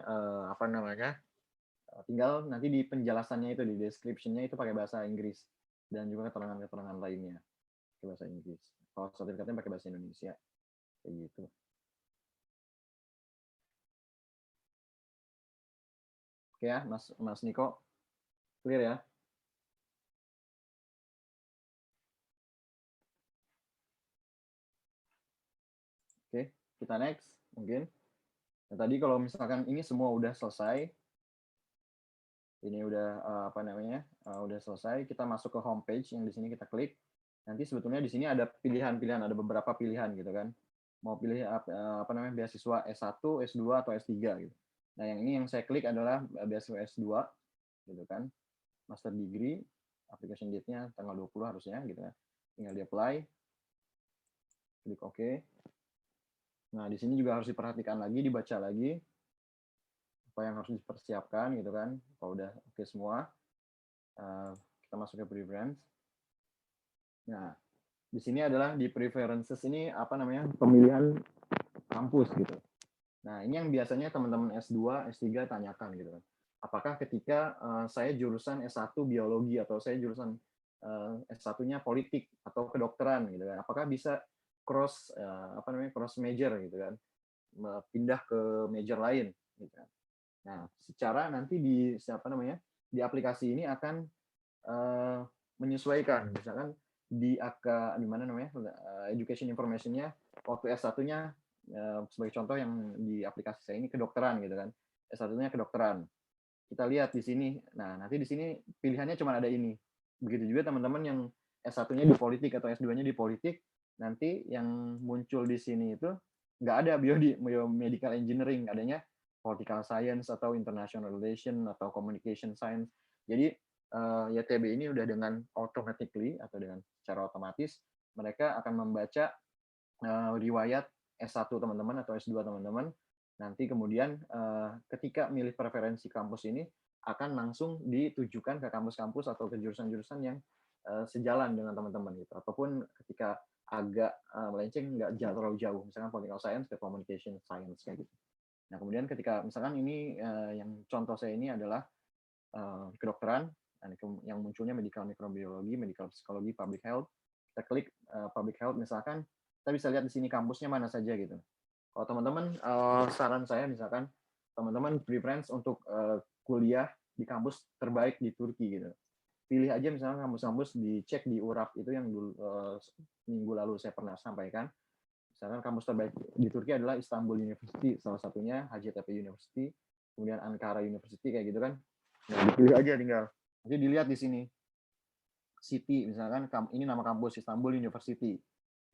tinggal nanti di penjelasannya itu, di description-nya itu pakai bahasa Inggris dan juga keterangan-keterangan lainnya pakai bahasa Inggris. Kalau sertifikatnya pakai bahasa Indonesia kayak gitu. Oke ya, Mas Niko, clear ya? Oke, kita next mungkin. Nah, tadi kalau misalkan ini semua udah selesai, ini udah udah selesai, kita masuk ke homepage yang di sini kita klik. Nanti sebetulnya di sini ada pilihan-pilihan, ada beberapa pilihan gitu kan. Mau pilih beasiswa S1, S2 atau S3 gitu. Nah, yang ini yang saya klik adalah beasiswa S2 gitu kan. Master degree, application date-nya tanggal 20 harusnya gitu ya. Tinggal di-apply. Klik OK. Nah, di sini juga harus diperhatikan lagi, dibaca lagi apa yang harus dipersiapkan gitu kan. Kalau udah oke semua, kita masuk ke preference. Nah, di sini adalah di preferences ini pemilihan kampus gitu. Nah, ini yang biasanya teman-teman S2, S3 tanyakan gitu kan. Apakah ketika saya jurusan S1 biologi atau saya jurusan S1-nya politik atau kedokteran gitu kan. Apakah bisa cross major gitu kan. Pindah ke major lain gitu kan. Nah, secara nanti di aplikasi ini akan menyesuaikan. Misalkan di education information-nya waktu S1-nya sebagai contoh yang di aplikasi saya ini kedokteran gitu kan. S1-nya kedokteran. Kita lihat di sini. Nah, nanti di sini pilihannya cuma ada ini. Begitu juga teman-teman yang S1-nya di politik atau S2-nya di politik, nanti yang muncul di sini itu nggak ada biomedical engineering, adanya political science atau international relation atau communication science. Jadi YTB ini udah dengan automatically atau dengan secara otomatis mereka akan membaca riwayat S1 teman-teman atau S2 teman-teman. Nanti kemudian ketika milih preferensi kampus ini akan langsung ditujukan ke kampus-kampus atau ke jurusan-jurusan yang sejalan dengan teman-teman gitu. Ataupun ketika agak melenceng nggak terlalu jauh, misalkan political science ke communication science kayak gitu. Nah, kemudian ketika misalkan ini yang contoh saya ini adalah kedokteran, yang munculnya medical microbiology, medical psychology, public health. Kita klik public health misalkan, kita bisa lihat di sini kampusnya mana saja gitu. Kalau teman-teman, saran saya misalkan teman-teman preference untuk kuliah di kampus terbaik di Turki gitu. Pilih aja misalnya kampus-kampus, dicek di URAP itu yang dulu minggu lalu saya pernah sampaikan. Misalkan kampus terbaik di Turki adalah Istanbul University, salah satunya Hacettepe University, kemudian Ankara University kayak gitu kan. Nah, dipilih aja tinggal. Nanti dilihat di sini. City, misalkan ini nama kampus Istanbul University,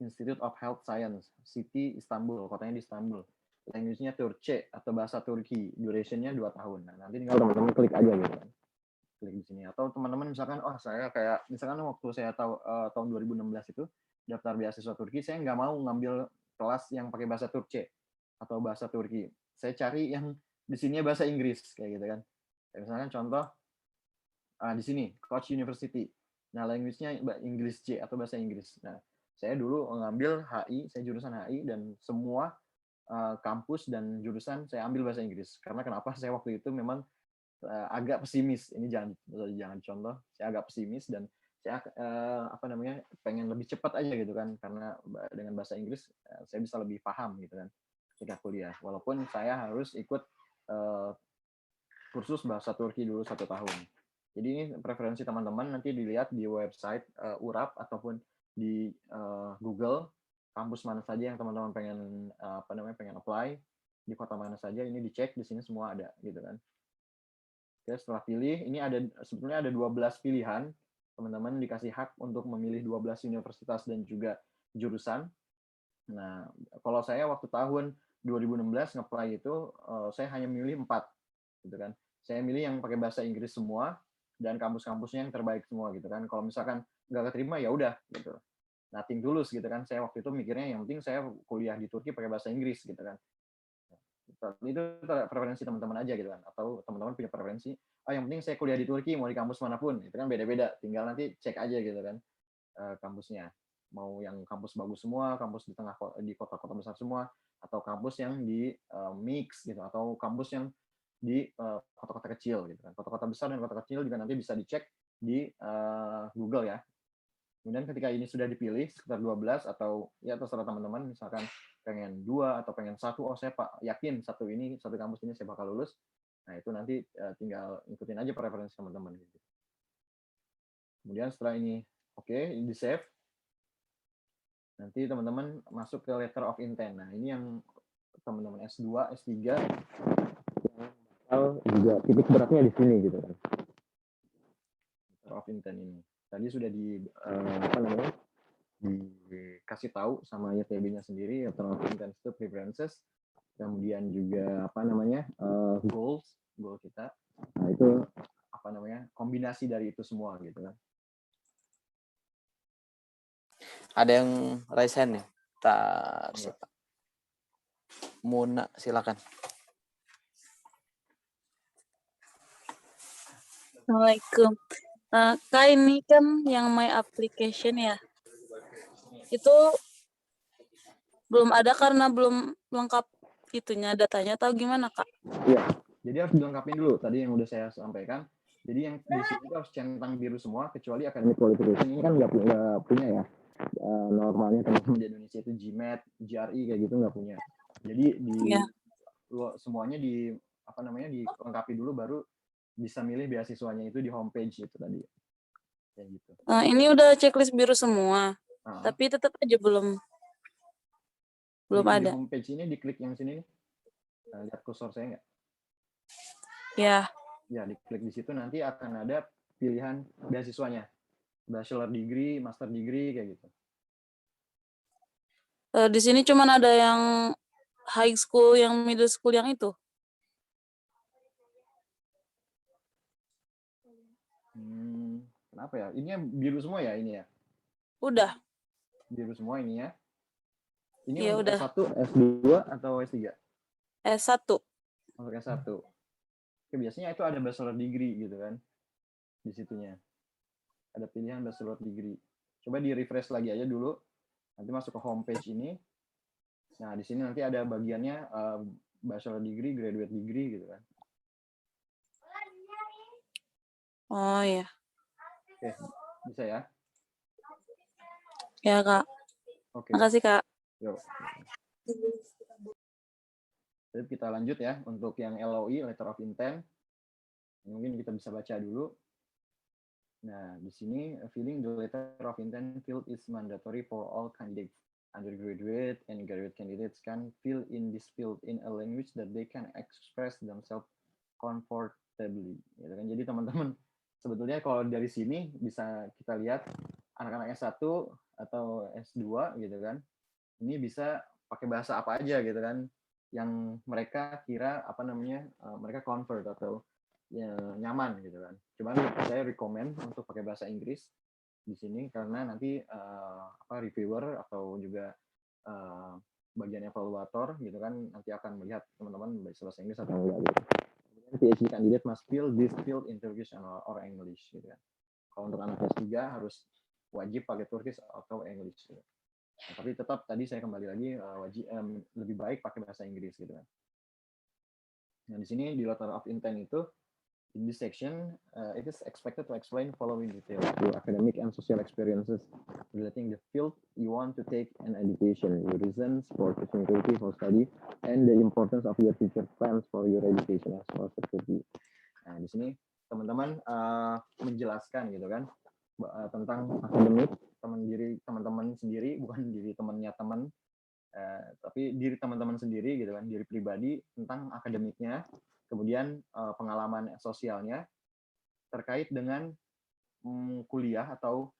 Institute of Health Science, City Istanbul, kotanya di Istanbul. Language-nya Turkce atau bahasa Turki, duration-nya 2 tahun. Nah, nanti tinggal teman-teman klik aja gitu kan. Klik di sini. Atau teman-teman misalkan, saya kayak, misalkan waktu saya tahun 2016 itu, daftar beasiswa Turki, saya nggak mau ngambil kelas yang pakai bahasa Turkce atau bahasa Turki. Saya cari yang di sini bahasa Inggris, kayak gitu kan. Kayak misalkan contoh, di sini, Koç University. Nah, language-nya Inggris C atau bahasa Inggris. Nah, saya dulu ngambil HI, saya jurusan HI, dan semua kampus dan jurusan saya ambil bahasa Inggris. Karena kenapa? Saya waktu itu memang agak pesimis. Ini jangan contoh. Saya agak pesimis dan saya pengen lebih cepat aja gitu kan. Karena dengan bahasa Inggris saya bisa lebih paham gitu kan ketika kuliah. Walaupun saya harus ikut kursus bahasa Turki dulu 1 tahun. Jadi ini preferensi teman-teman nanti dilihat di website URAP ataupun di Google, kampus mana saja yang teman-teman pengen pengen apply, di kota mana saja, ini dicek, di sini semua ada gitu kan. Oke, setelah pilih, ini sebetulnya ada 12 pilihan. Teman-teman dikasih hak untuk memilih 12 universitas dan juga jurusan. Nah, kalau saya waktu tahun 2016 nge-apply itu, saya hanya milih 4, gitu kan. Saya milih yang pakai bahasa Inggris semua, dan kampus-kampusnya yang terbaik semua, gitu kan. Kalau misalkan nggak keterima, ya udah, gitu. Nothing tulus, gitu kan. Saya waktu itu mikirnya yang penting saya kuliah di Turki pakai bahasa Inggris, gitu kan. Itu preferensi teman-teman aja, gitu kan. Atau teman-teman punya preferensi, yang penting saya kuliah di Turki, mau di kampus manapun. Itu kan beda-beda. Tinggal nanti cek aja, gitu kan, kampusnya. Mau yang kampus bagus semua, kampus di kota-kota besar semua, atau kampus yang di mix gitu, atau kampus yang di kota-kota kecil gitu kan. Kota-kota besar dan kota kecil juga nanti bisa dicek di Google ya. Kemudian ketika ini sudah dipilih sekitar 12 atau ya terserah teman-teman, misalkan pengen 2 atau pengen 1, saya yakin satu kampus ini saya bakal lulus. Nah, itu nanti tinggal ikutin aja preferensi teman-teman gitu. Kemudian setelah ini oke, di save. Nanti teman-teman masuk ke letter of intent. Nah, ini yang teman-teman S2, S3 juga titik beratnya di sini gitu kan. Letter of intent ini. Tadi sudah dikasih tahu sama YTB-nya sendiri, letter of intent itu preferences, kemudian juga goal kita. Nah, itu kombinasi dari itu semua gitu kan. Ada yang raise hand nih. Siapa? Muna, silakan. Assalamualaikum. Kak, ini kan yang My Application ya. Itu belum ada karena belum lengkap itunya, datanya, atau gimana, Kak? Iya, jadi harus dilengkapin dulu. Tadi yang udah saya sampaikan. Jadi yang di sini harus centang biru semua, kecuali academic qualification ini kan nggak punya ya. Normalnya teman-teman di Indonesia itu GMAT, GRE kayak gitu nggak punya. Jadi semuanya dilengkapi dulu, baru bisa milih beasiswanya itu di homepage itu tadi. Kayak gitu. Ini udah checklist biru semua, tapi tetap aja belum ada. Di homepage ini diklik yang sini nih. Lihat kursor saya nggak? Ya. Ya, diklik di situ nanti akan ada pilihan beasiswanya. Bachelor degree, master degree kayak gitu. Di sini cuma ada yang high school, yang middle school, yang itu. Kenapa ya? Ini biru semua ya ini ya? Udah. Biru semua ini ya? Ini ya, untuk udah. S1, S2 atau S3? S1. Untuk S1. Oke, biasanya itu ada bachelor degree gitu kan. Di situnya. Ada pilihan bachelor degree. Coba di refresh lagi aja dulu. Nanti masuk ke homepage ini. Nah, di sini nanti ada bagiannya bachelor degree, graduate degree gitu kan. Oh ya. Oke, bisa ya? Ya, Kak. Oke. Makasih, Kak. Yuk. Jadi kita lanjut ya untuk yang LOI, letter of intent. Mungkin kita bisa baca dulu. Nah, di sini filling the letter of intent field is mandatory for all candidates. Undergraduate and graduate candidates can fill in this field in a language that they can express themselves comfortably. Gitu kan? Jadi teman-teman, sebetulnya kalau dari sini bisa kita lihat anak-anak S1 atau S2 gitu kan, ini bisa pakai bahasa apa aja gitu kan, yang mereka kira mereka convert atau ya, nyaman gitu kan. Cuman saya rekomend untuk pakai bahasa Inggris di sini karena nanti reviewer atau juga bagian evaluator gitu kan nanti akan melihat teman-teman bahasa Inggris atau enggak gitu. Kemudian PhD candidate must fill this field in Turkish or English gitu kan. Kalau untuk anak S3 harus wajib pakai Turkish atau English gitu. Nah, tapi tetap tadi saya kembali lagi lebih baik pakai bahasa Inggris gitu kan. Nah, di sini di letter of intent itu in this section, it is expected to explain following details: your academic and social experiences relating the field you want to take an education, your reasons for choosing Turkey for study, and the importance of your future plans for your education as well as Turkey. Nah, di sini teman-teman menjelaskan gitu kan tentang akademik teman-teman sendiri, bukan diri temannya teman, tapi diri teman-teman sendiri gitu kan, diri pribadi tentang akademiknya. Kemudian pengalaman sosialnya terkait dengan kuliah atau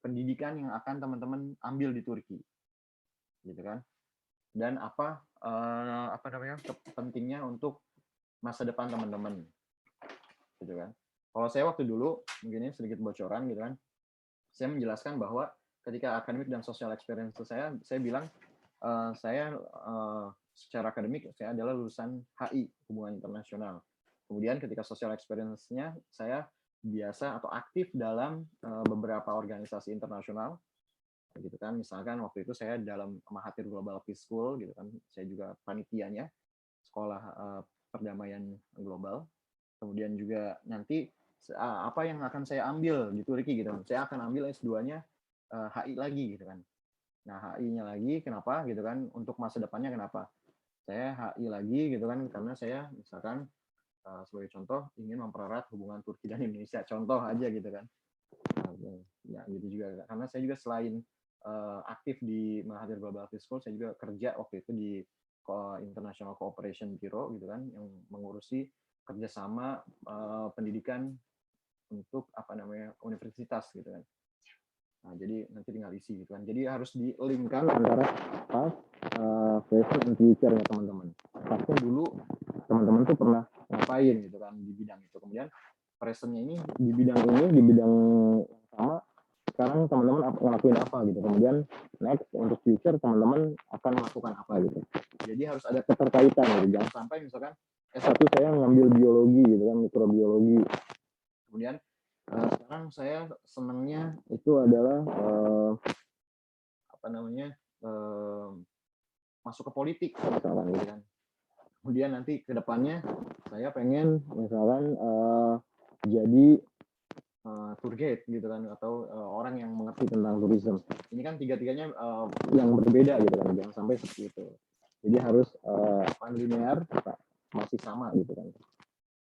pendidikan yang akan teman-teman ambil di Turki, gitu kan? Dan pentingnya untuk masa depan teman-teman, gitu kan? Kalau saya waktu dulu, mungkin ini sedikit bocoran, gitu kan? Saya menjelaskan bahwa ketika akademik dan social experience saya bilang saya secara akademik saya adalah lulusan HI, hubungan internasional. Kemudian ketika social experience-nya saya biasa atau aktif dalam beberapa organisasi internasional, gitu kan. Misalkan waktu itu saya dalam Mahathir Global Peace School, gitu kan. Saya juga panitianya sekolah perdamaian global. Kemudian juga nanti apa yang akan saya ambil di Turki, gitu. Saya akan ambil S2-nya HI lagi, gitu kan. Nah, HI-nya lagi kenapa, gitu kan? Untuk masa depannya kenapa? Saya HI lagi, gitu kan, karena saya misalkan sebagai contoh ingin mempererat hubungan Turki dan Indonesia, contoh aja, gitu kan. Ya gitu juga, karena saya juga selain aktif di Mahathir Global Peace School, saya juga kerja waktu itu di International Cooperation Bureau, gitu kan, yang mengurusi kerjasama pendidikan untuk universitas, gitu kan. Nah, jadi nanti tinggal isi, gitu kan. Jadi harus di-linkkan antara present and future-nya teman-teman. Pasti dulu teman-teman tuh pernah ngapain, gitu kan, di bidang itu. Kemudian present-nya ini di bidang yang sama, sekarang teman-teman ngelakuin apa, gitu. Kemudian next untuk future teman-teman akan melakukan apa, gitu. Jadi harus ada keterkaitan, gitu. Jangan sampai misalkan S1 saya ngambil biologi, gitu kan, mikrobiologi. Kemudian sekarang saya senangnya itu adalah masuk ke politik, misalkan, gitu kan. Kemudian nanti ke depannya saya pengen misalkan jadi tour guide, gitu kan, atau orang yang mengerti tentang tourism. Ini kan tiga-tiganya yang berbeda, gitu kan, jangan sampai seperti itu. Jadi harus linear, masih sama, gitu kan.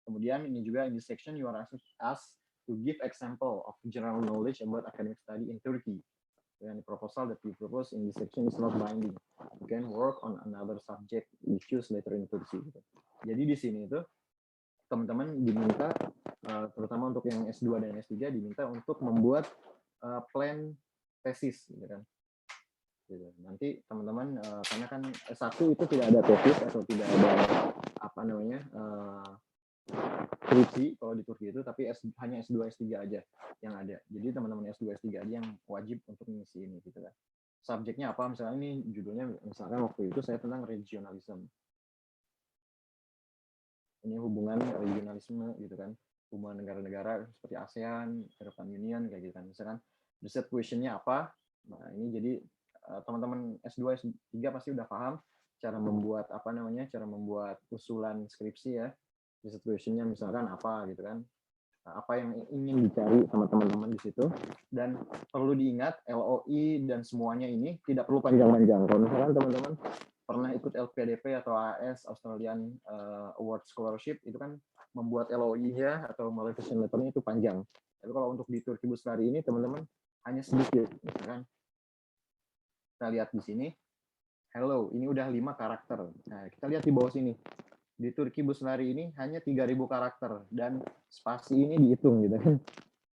Kemudian ini juga in this section you are asked to give example of general knowledge about academic study in Turkey. And the proposal that we propose in this section is not binding. You can work on another subject you choose later in Turkey. Jadi di sini itu teman-teman diminta, terutama untuk yang S2 dan S3, diminta untuk membuat plan tesis, gitu kan. Gitu. Nanti teman-teman, karena kan S1 itu tidak ada tesis atau tidak ada skripsi kalau di Turki itu, tapi hanya S2, S3 aja yang ada. Jadi teman-teman S2, S3 aja yang wajib untuk mengisi ini, gitu kan. Subjeknya apa? Misalnya ini judulnya, misalkan waktu itu saya tentang regionalism. Ini hubungan regionalisme, gitu kan. Hubungan negara-negara seperti ASEAN, European Union, kayak gitu kan. Misalkan research question-nya apa? Nah, ini jadi teman-teman S2, S3 pasti udah paham cara membuat cara membuat usulan skripsi ya. Research question-nya misalkan apa, gitu kan. Apa yang ingin dicari sama teman-teman di situ. Dan perlu diingat, LOI dan semuanya ini tidak perlu panjang-panjang. Kalau misalkan teman-teman pernah ikut LPDP atau AS, Australian Award Scholarship, itu kan membuat LOI-nya atau motivation letter-nya itu panjang. Tapi kalau untuk di Turki Buslari ini, teman-teman hanya sedikit. Misalkan kita lihat di sini, hello, ini udah 5 karakter. Nah, kita lihat di bawah sini. Di Turki Buslari ini hanya 3.000 karakter dan spasi ini dihitung, gitu kan.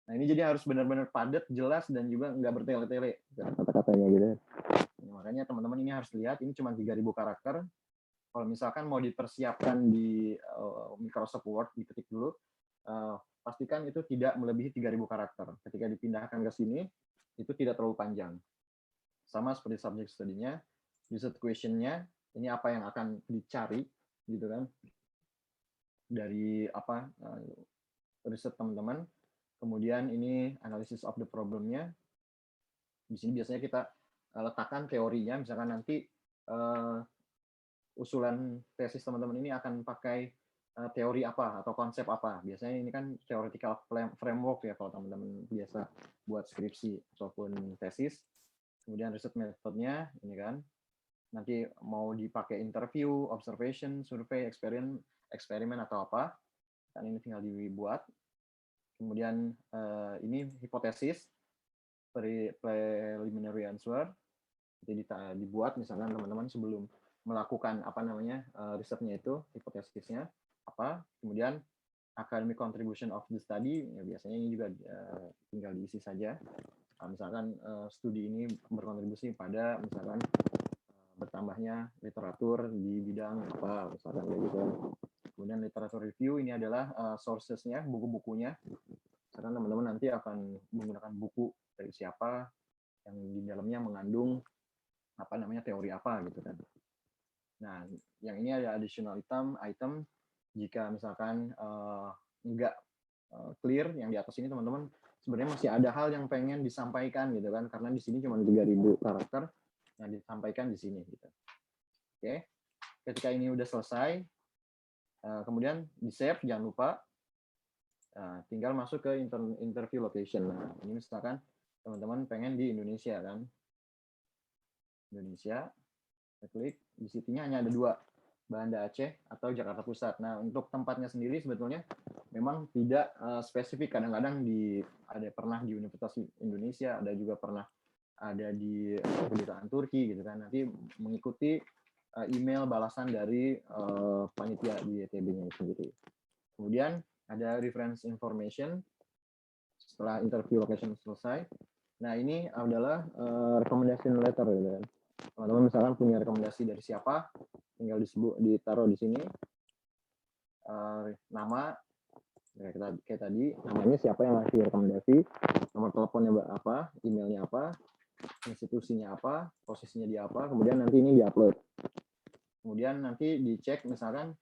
Nah, ini jadi harus benar-benar padat, jelas, dan juga nggak bertele-tele kata-katanya, gitu. Nah, makanya teman-teman ini harus lihat, ini cuma 3.000 karakter. Kalau misalkan mau dipersiapkan di Microsoft Word, diketik dulu, pastikan itu tidak melebihi 3.000 karakter. Ketika dipindahkan ke sini, itu tidak terlalu panjang. Sama seperti subject study-nya, research question-nya, ini apa yang akan dicari, gitu kan, dari riset teman-teman. Kemudian ini analysis of the problem-nya. Di sini biasanya kita letakkan teorinya, misalkan nanti usulan tesis teman-teman ini akan pakai teori apa atau konsep apa. Biasanya ini kan theoretical framework ya kalau teman-teman biasa buat skripsi ataupun tesis. Kemudian riset metodenya ini kan. Nanti mau dipakai interview, observation, survei, eksperimen atau apa, kan ini tinggal dibuat. Kemudian ini hipotesis, preliminary answer, jadi dibuat misalkan teman-teman sebelum melakukan risetnya itu, hipotesisnya apa. Kemudian academic contribution of the study, ya biasanya ini juga tinggal diisi saja. Misalkan studi ini berkontribusi pada misalkan bertambahnya literatur di bidang apa, misalkan kayak gitu. Kemudian literatur review ini adalah sources-nya, buku-bukunya. Misalkan teman-teman nanti akan menggunakan buku dari siapa yang di dalamnya mengandung apa namanya teori apa gitu kan. Nah, yang ini ada additional item jika misalkan nggak clear yang di atas ini teman-teman, sebenarnya masih ada hal yang pengen disampaikan gitu kan, karena di sini cuma 3.000 karakter yang disampaikan di sini gitu. Oke. Ketika ini udah selesai, kemudian di save, jangan lupa tinggal masuk ke interview location. Nah, ini misalkan teman-teman pengen di Indonesia kan. Indonesia, klik, di situnya hanya ada 2, Banda Aceh atau Jakarta Pusat. Nah, untuk tempatnya sendiri sebetulnya memang tidak spesifik. Kadang-kadang ada pernah di Universitas Indonesia, ada juga pernah ada di kedutaan Turki gitu kan. Nanti mengikuti email balasan dari panitia di YTB-nya sendiri. Kemudian ada reference information setelah interview location selesai. Nah, ini adalah recommendation letter gitu kan. Teman-teman misalkan punya rekomendasi dari siapa, tinggal ditaruh di sini. Nama kayak tadi, namanya siapa yang ngasih rekomendasi, nomor teleponnya apa, emailnya apa, institusinya apa, posisinya di apa, kemudian nanti ini diupload. Kemudian nanti dicek misalkan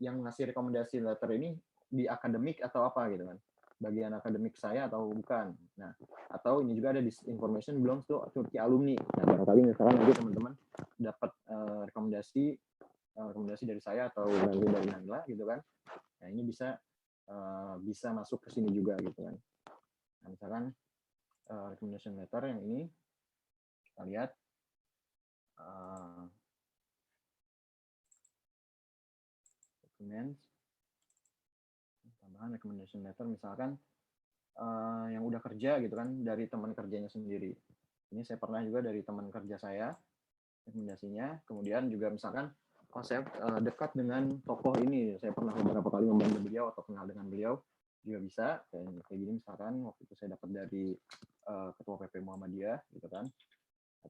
yang ngasih rekomendasi letter ini di akademik atau apa gitu kan, bagian akademik saya atau bukan. Nah, atau ini juga ada di information belongs to Turki alumni. Nah, barangkali misalkan nanti teman-teman dapat rekomendasi dari saya atau nanti dari Nabila gitu kan. Nah, ini bisa masuk ke sini juga gitu kan. Nah, misalkan recommendation letter yang ini kita lihat documents, tambahan recommendation letter misalkan yang udah kerja gitu kan, dari teman kerjanya sendiri. Ini saya pernah juga dari teman kerja saya rekomendasinya. Kemudian juga misalkan saya dekat dengan tokoh ini, saya pernah beberapa kali membantu beliau atau kenal dengan beliau, juga bisa kayak gini misalkan waktu itu saya dapat dari ketua PP Muhammadiyah gitu kan,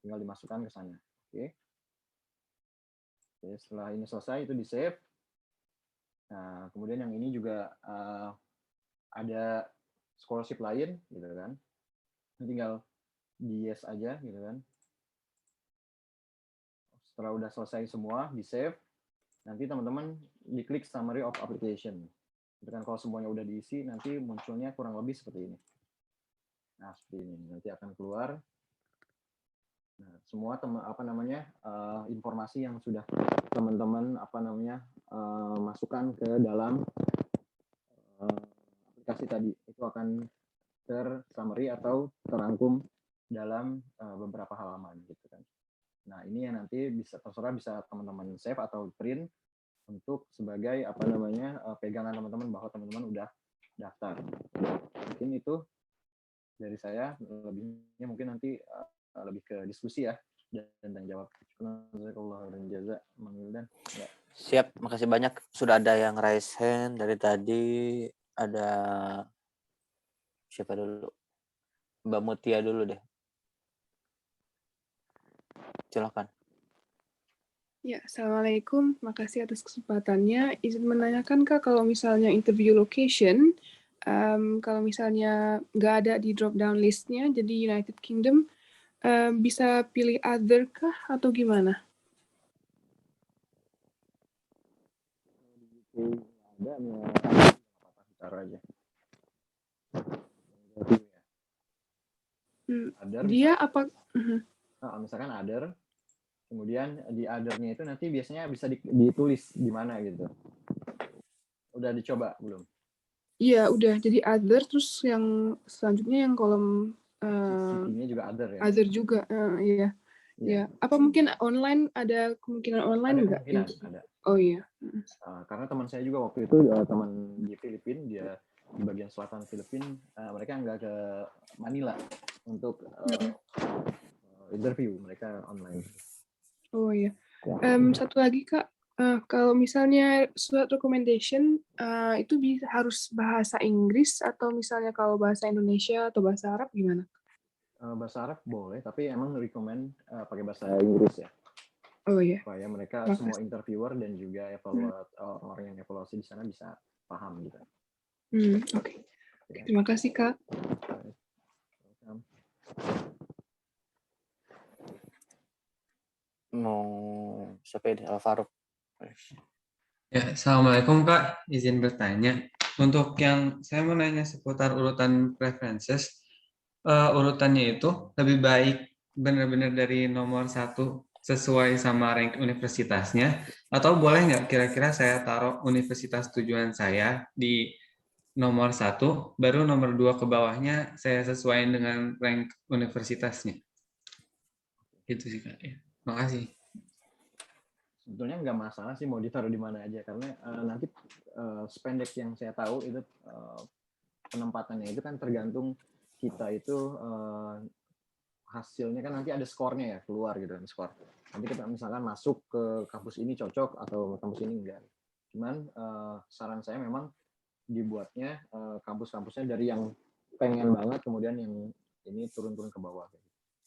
tinggal dimasukkan ke sana. Oke. Setelah ini selesai itu di save. Nah, kemudian yang ini juga ada scholarship lain gitu kan, tinggal di yes aja gitu kan. Setelah udah selesai semua di save, nanti teman-teman diklik summary of application gitu kan. Kalau semuanya udah diisi nanti munculnya kurang lebih seperti ini. Nah, seperti ini nanti akan keluar. Nah, semua informasi yang sudah teman-teman masukkan ke dalam aplikasi tadi itu akan tersummary atau terangkum dalam beberapa halaman gitu kan. Nah, ini yang nanti terserah bisa teman-teman save atau print untuk sebagai pegangan teman-teman bahwa teman-teman udah daftar. Mungkin itu dari saya, lebihnya mungkin nanti lebih ke diskusi ya dan tanya jawab. Siap, makasih banyak. Sudah ada yang raise hand dari tadi. Ada siapa dulu? Mbak Mutia dulu deh. Silakan. Ya, Assalamualaikum. Makasih atas kesempatannya. Izin menanyakan Kak, kalau misalnya interview location, kalau misalnya nggak ada di drop down listnya, jadi United Kingdom, bisa pilih other kah atau gimana? Ada taruh aja. Dia apa? Misalkan other, kemudian di other-nya itu nanti biasanya bisa ditulis di mana gitu. Udah dicoba belum? Iya, udah. Jadi other, terus yang selanjutnya yang kolom city-nya juga other ya? Other juga, iya. Ya. Apa mungkin online, ada kemungkinan online nggak? Ada kemungkinan, ada. Oh iya. Karena teman saya juga waktu itu teman di Filipina, dia di bagian selatan Filipina, mereka nggak ke Manila untuk interview, mereka online. Oh iya. Satu lagi Kak, Kalau misalnya surat recommendation itu harus bahasa Inggris atau misalnya kalau bahasa Indonesia atau bahasa Arab gimana? Bahasa Arab boleh, tapi emang recommend pakai bahasa Inggris ya. Oh iya. Supaya mereka semua interviewer dan juga orang yang evaluasi di sana bisa paham gitu. Oke. Terima kasih, Kak. Mau siapa ini? Al-Faruq. Ya, Assalamualaikum Kak, izin bertanya. Untuk yang saya mau nanya seputar urutan preferences, urutannya itu lebih baik benar-benar dari nomor 1 sesuai sama rank universitasnya, atau boleh nggak kira-kira saya taruh universitas tujuan saya di nomor 1, baru nomor 2 ke bawahnya saya sesuaikan dengan rank universitasnya. Gitu sih Kak. Ya, makasih. Sebetulnya nggak masalah sih mau ditaruh di mana aja, karena nanti sependek yang saya tahu itu penempatannya itu kan tergantung kita itu hasilnya kan nanti ada skornya ya, keluar gitu kan skor. Nanti kita misalkan masuk ke kampus ini cocok atau kampus ini enggak. Cuman saran saya memang dibuatnya kampus-kampusnya dari yang pengen banget kemudian yang ini turun-turun ke bawah.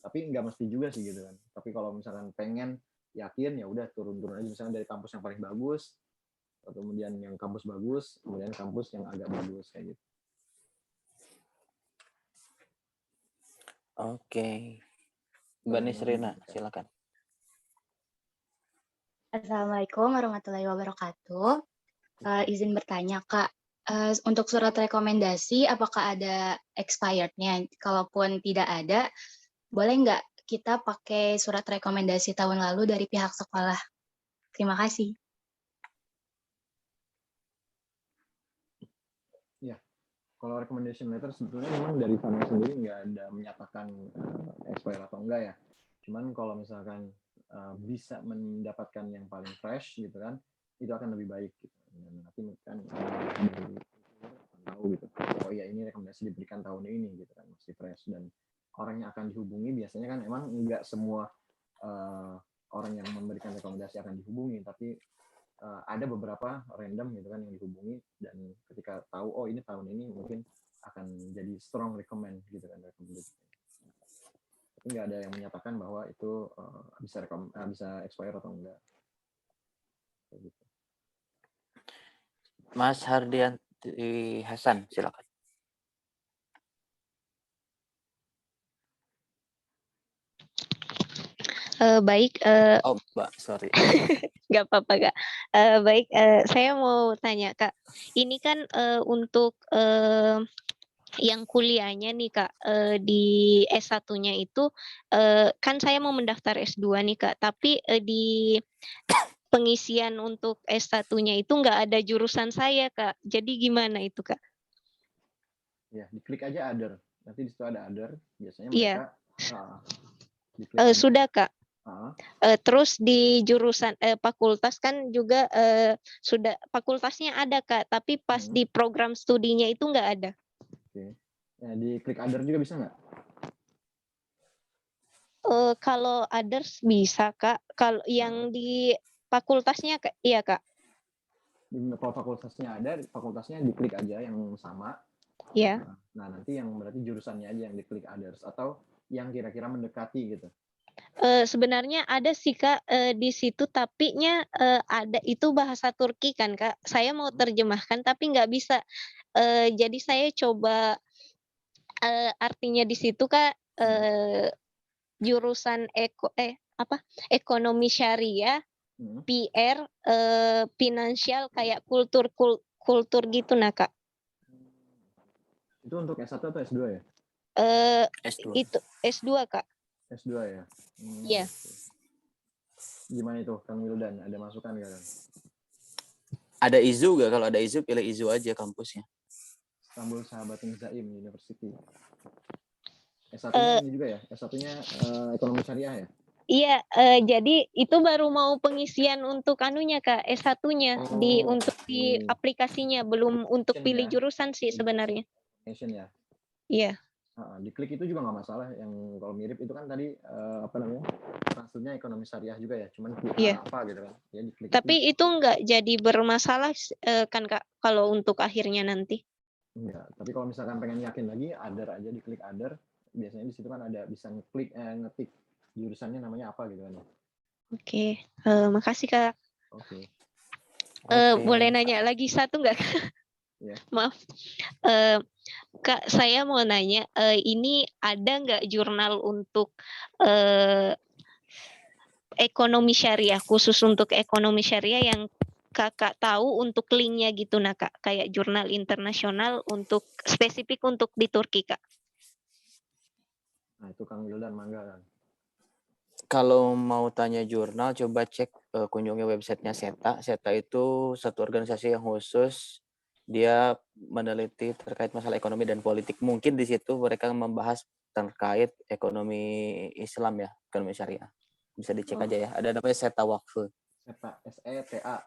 Tapi nggak mesti juga sih gitu kan. Tapi kalau misalkan pengen yakin ya udah turun-turun aja, misalnya dari kampus yang paling bagus, atau kemudian yang kampus bagus, kemudian kampus yang agak bagus kayak gitu. Oke. Mbak Nisrina, silakan. Assalamualaikum warahmatullahi wabarakatuh. Izin bertanya Kak, untuk surat rekomendasi apakah ada expired-nya? Kalaupun tidak ada, boleh nggak kita pakai surat rekomendasi tahun lalu dari pihak sekolah? Terima kasih. Ya, kalau recommendation letter sebetulnya memang dari sana sendiri nggak ada menyatakan expired atau enggak ya. Cuman kalau misalkan bisa mendapatkan yang paling fresh gitu kan, itu akan lebih baik. Gitu. Dan nanti kan tahu gitu. Oh ya ini rekomendasi diberikan tahun ini gitu kan, masih fresh, dan orang yang akan dihubungi biasanya kan emang nggak semua orang yang memberikan rekomendasi akan dihubungi, tapi ada beberapa random gitu kan yang dihubungi, dan ketika tahu oh ini tahun ini mungkin akan jadi strong recommend gitu kan, rekomendasi. Tapi nggak ada yang menyatakan bahwa itu bisa expire atau enggak. Gitu. Mas Hardianti Hasan, silakan. Baik. Oh, Mbak, sorry. Nggak apa-apa, Kak. Baik, saya mau tanya, Kak. Ini kan untuk yang kuliahnya nih, Kak, di S1-nya itu, kan saya mau mendaftar S2 nih, Kak. Tapi di pengisian untuk S1-nya itu nggak ada jurusan saya, Kak. Jadi gimana itu, Kak? Ya, diklik aja other. Nanti di situ ada other. Biasanya Iya. mereka sudah, Kak. Terus di jurusan fakultas kan juga sudah fakultasnya ada Kak, tapi pas di program studinya itu nggak ada. Oke. Ya, di klik other juga bisa nggak? Kalau others bisa Kak. Kalau yang di fakultasnya iya Kak. Kalau fakultasnya ada, fakultasnya diklik aja yang sama. Iya. Nah nanti yang berarti jurusannya aja yang diklik others, atau yang kira-kira mendekati gitu. Sebenarnya ada sih Kak di situ, tapi ada itu bahasa Turki kan Kak. Saya mau terjemahkan tapi nggak bisa. Jadi saya coba artinya di situ Kak jurusan ekonomi syariah, PR, finansial kayak kultur gitu nah Kak. Itu untuk S1 atau S2 ya? S2. Itu S2 Kak. S2 ya? Iya. Gimana itu Kang Wildan? Ada masukan nggak? Ada IZU nggak? Kalau ada IZU, pilih IZU aja kampusnya. Istanbul Sahabatin Zaim University. S1-nya ini juga ya? S1-nya ekonomi syariah ya? Iya, jadi itu baru mau pengisian untuk anunya Kak, S1-nya untuk di aplikasinya, belum untuk pilih jurusan sih sebenarnya. Ya? Iya. Diklik itu juga nggak masalah. Yang kalau mirip itu kan tadi translate-nya ekonomi syariah juga ya, cuman apa gitu kan. Ya diklik. Tapi itu nggak jadi bermasalah kan Kak kalau untuk akhirnya nanti. Enggak, tapi kalau misalkan pengen yakin lagi, other aja, diklik other. Biasanya di situ kan ada bisa ngetik jurusannya namanya apa gitu kan. Oke, makasih Kak. Oke. Boleh nanya lagi satu nggak Kak? Yeah. Maaf. Kak, saya mau nanya, ini ada nggak jurnal untuk ekonomi syariah, khusus untuk ekonomi syariah yang Kakak tahu untuk linknya gitu, nah Kak, kayak jurnal internasional untuk spesifik untuk di Turki, Kak? Nah, itu Kang Wildan mangga kan. Kalau mau tanya jurnal, coba cek kunjungi websitenya SETA. SETA itu satu organisasi yang khusus, dia meneliti terkait masalah ekonomi dan politik. Mungkin di situ mereka membahas terkait ekonomi Islam ya, ekonomi syariah. Bisa dicek aja ya. Ada namanya SETA Wakfu. SETA, SETA,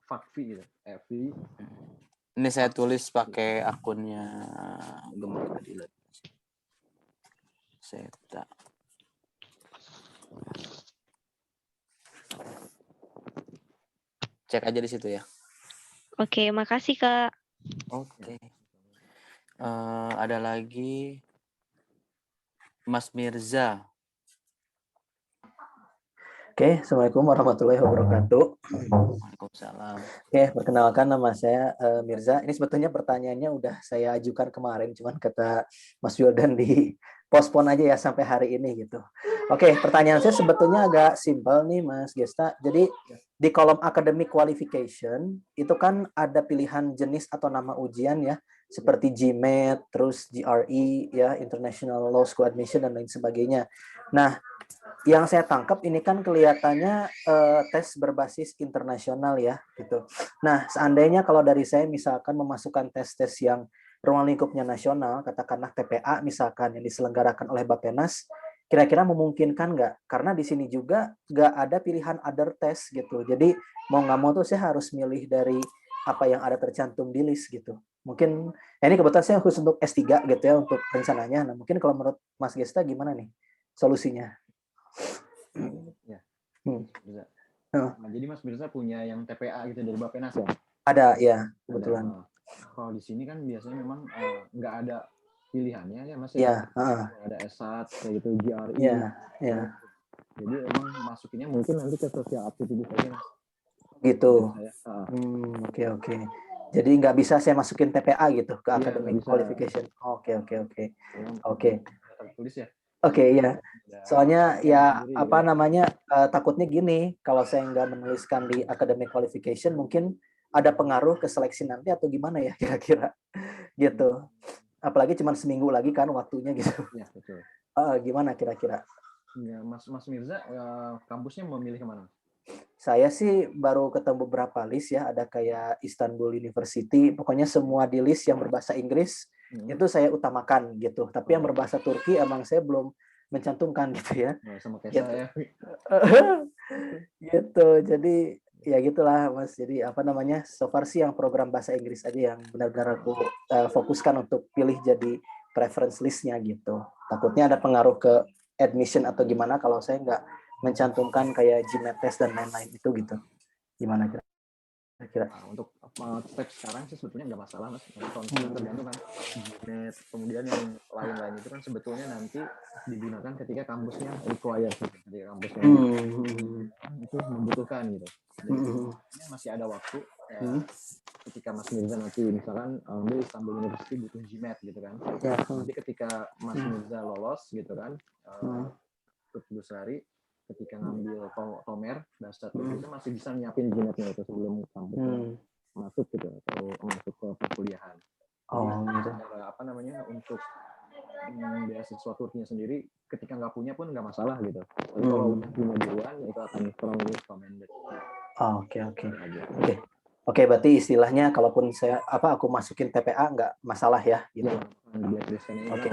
Fakfi gitu. FI. Ini saya tulis pakai akunnya Gemar Keadilan. SETA. Cek aja di situ ya. Oke, makasih Kak. Oke. Ada lagi Mas Mirza. Oke, Assalamualaikum warahmatullahi wabarakatuh. Waalaikumsalam. Oke, perkenalkan nama saya Mirza. Ini sebetulnya pertanyaannya udah saya ajukan kemarin, cuman kata Mas Wildan di postpone aja ya sampai hari ini gitu. Oke, pertanyaan saya sebetulnya agak simpel nih Mas Gesta. Jadi di kolom academic qualification itu kan ada pilihan jenis atau nama ujian ya, seperti GMAT, terus GRE ya, International Law School Admission dan lain sebagainya. Nah, yang saya tangkap ini kan kelihatannya tes berbasis internasional ya gitu. Nah, seandainya kalau dari saya misalkan memasukkan tes-tes yang ruang lingkupnya nasional, katakanlah TPA misalkan yang diselenggarakan oleh Bappenas, kira-kira memungkinkan nggak? Karena di sini juga nggak ada pilihan other test gitu. Jadi mau nggak mau tuh saya harus milih dari apa yang ada tercantum di list gitu. Mungkin ini kebetulan saya khusus untuk S3 gitu ya untuk rencananya. Nah, mungkin kalau menurut Mas Gesta gimana nih solusinya? Ya. Nah, jadi Mas Mirza punya yang TPA gitu dari Bappenas ya? Ada ya, kebetulan. Kalau di sini kan biasanya memang nggak ada pilihannya ya Mas ya. Ada S1 kayak gitu, GRE. Ya. Jadi emang masukinnya mungkin nanti ke social aptitude saja Mas. Gitu. Oke. Jadi nggak bisa saya masukin TPA gitu ke academic qualification. Oke. Tulis ya? Oke, ya. Soalnya ya apa namanya takutnya gini, kalau saya nggak menuliskan di academic qualification mungkin ada pengaruh ke seleksi nanti atau gimana ya kira-kira gitu. Apalagi cuma seminggu lagi kan waktunya gitu. Ya, betul. Gimana kira-kira? Ya, Mas Mirza kampusnya memilih kemana? Saya sih baru ketemu beberapa list ya, ada kayak Istanbul University, pokoknya semua di list yang berbahasa Inggris itu saya utamakan gitu. Tapi yang berbahasa Turki emang saya belum mencantumkan gitu ya. Sama kayak gitu. saya. Gitu. Jadi ya gitulah Mas. Jadi apa namanya? So far sih yang program bahasa Inggris aja yang benar-benar aku fokuskan untuk pilih jadi preference listnya gitu. Takutnya ada pengaruh ke admission atau gimana kalau saya nggak mencantumkan kayak GMAT test dan lain-lain itu gitu. Gimana kira-kira? Untuk step sekarang sih sebetulnya nggak masalah Mas. Kalau tergantung kan GMAT, kemudian yang lain-lain itu kan sebetulnya nanti digunakan ketika kampusnya require, ketika kampusnya itu membutuhkan gitu. Jadi masih ada waktu ketika Mas Mirza nanti misalkan ambil Istanbul University butuh GMAT gitu kan. Jadi ketika Mas Mirza lolos gitu kan, hari ketika ngambil Tomer bahasa Turki itu masih bisa nyiapin GMAT-nya itu sebelum kampus masuk gitu atau masuk ke perkuliahan. Gitu. Apa namanya untuk beasiswa Turkinya sendiri ketika nggak punya pun nggak masalah gitu. Tapi kalau udah punya duluan itu akan strongly recommended. Oke, berarti istilahnya kalaupun aku masukin TPA nggak masalah ya gitu. Oke.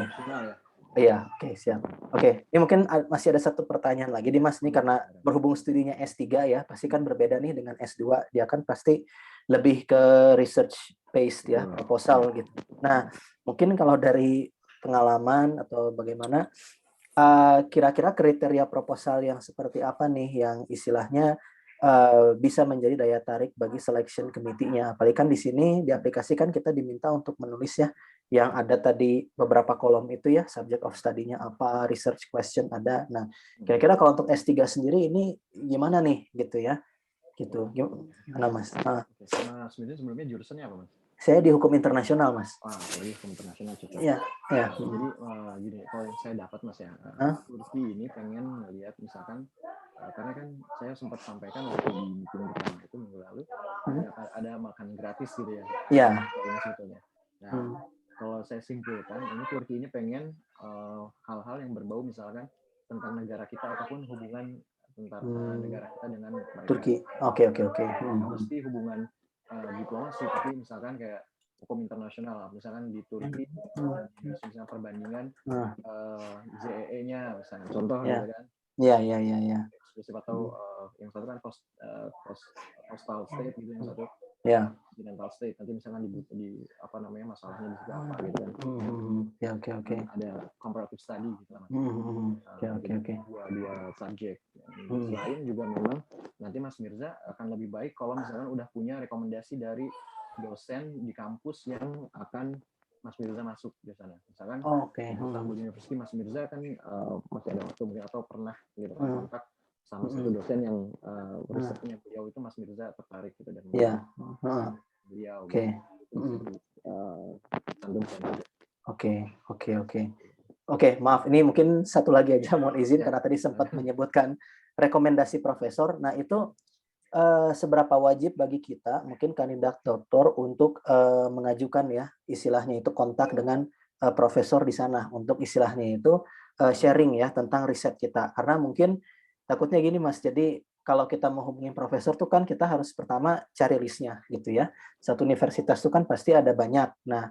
Iya, oke, siap. Oke, ini mungkin masih ada satu pertanyaan lagi nih Mas, ini karena berhubung studinya S3 ya, pasti kan berbeda nih dengan S2, dia kan pasti lebih ke research based ya, proposal gitu. Nah, mungkin kalau dari pengalaman atau bagaimana, kira-kira kriteria proposal yang seperti apa nih yang istilahnya bisa menjadi daya tarik bagi selection committee-nya. Apalagi kan di sini di aplikasi kan kita diminta untuk menulis ya, yang ada tadi beberapa kolom itu ya, subject of study-nya apa, research question ada. Nah, kira-kira kalau untuk S3 sendiri ini gimana nih gitu ya? Gitu. Gimana Mas? Mas Mirza sebelumnya jurusannya apa Mas? Saya di hukum internasional, Mas. Apalagi hukum internasional cocok. Iya, iya. Jadi gini, kalau yang saya dapat Mas ya, Turki ini pengen melihat misalkan, karena kan saya sempat sampaikan waktu di meeting pertama itu minggu lalu, ada makan gratis gitu ya. Iya. Ini sebetulnya. Nah, kalau saya simpulkan, ini Turki ini pengen hal-hal yang berbau misalkan tentang negara kita ataupun hubungan tentang negara kita dengan mereka. Turki. Oke. Mesti hubungan diplomasi, tapi misalkan kayak hukum internasional, misalkan di Turki, misalnya perbandingan ZEE-nya, misalnya contoh gitu kan. Iya. Eksklusif atau yang satu kan postal state gitu, yang satu continental state. Nanti misalkan di apa namanya masalahnya di situ apa gitu kan. Oke. Ada comparative study gitu kan. Oke. Dua subjek. Selain juga memang nanti Mas Mirza akan lebih baik kalau misalkan udah punya rekomendasi dari dosen di kampus yang akan Mas Mirza masuk di sana. Misalkan Istanbul University Mas Mirza kan masih ada waktu mungkin atau pernah gitu kan kontak sama satu dosen yang risetnya beliau itu Mas Mirza tertarik gitu dan beliau. Oke, maaf ini mungkin satu lagi aja mohon izin karena tadi sempat menyebutkan rekomendasi profesor. Nah, itu seberapa wajib bagi kita mungkin kandidat doktor untuk mengajukan ya istilahnya itu kontak dengan profesor di sana untuk istilahnya itu sharing ya tentang riset kita, karena mungkin takutnya gini Mas, jadi kalau kita mau hubungin profesor tuh kan kita harus pertama cari listnya gitu ya, satu universitas tuh kan pasti ada banyak. Nah,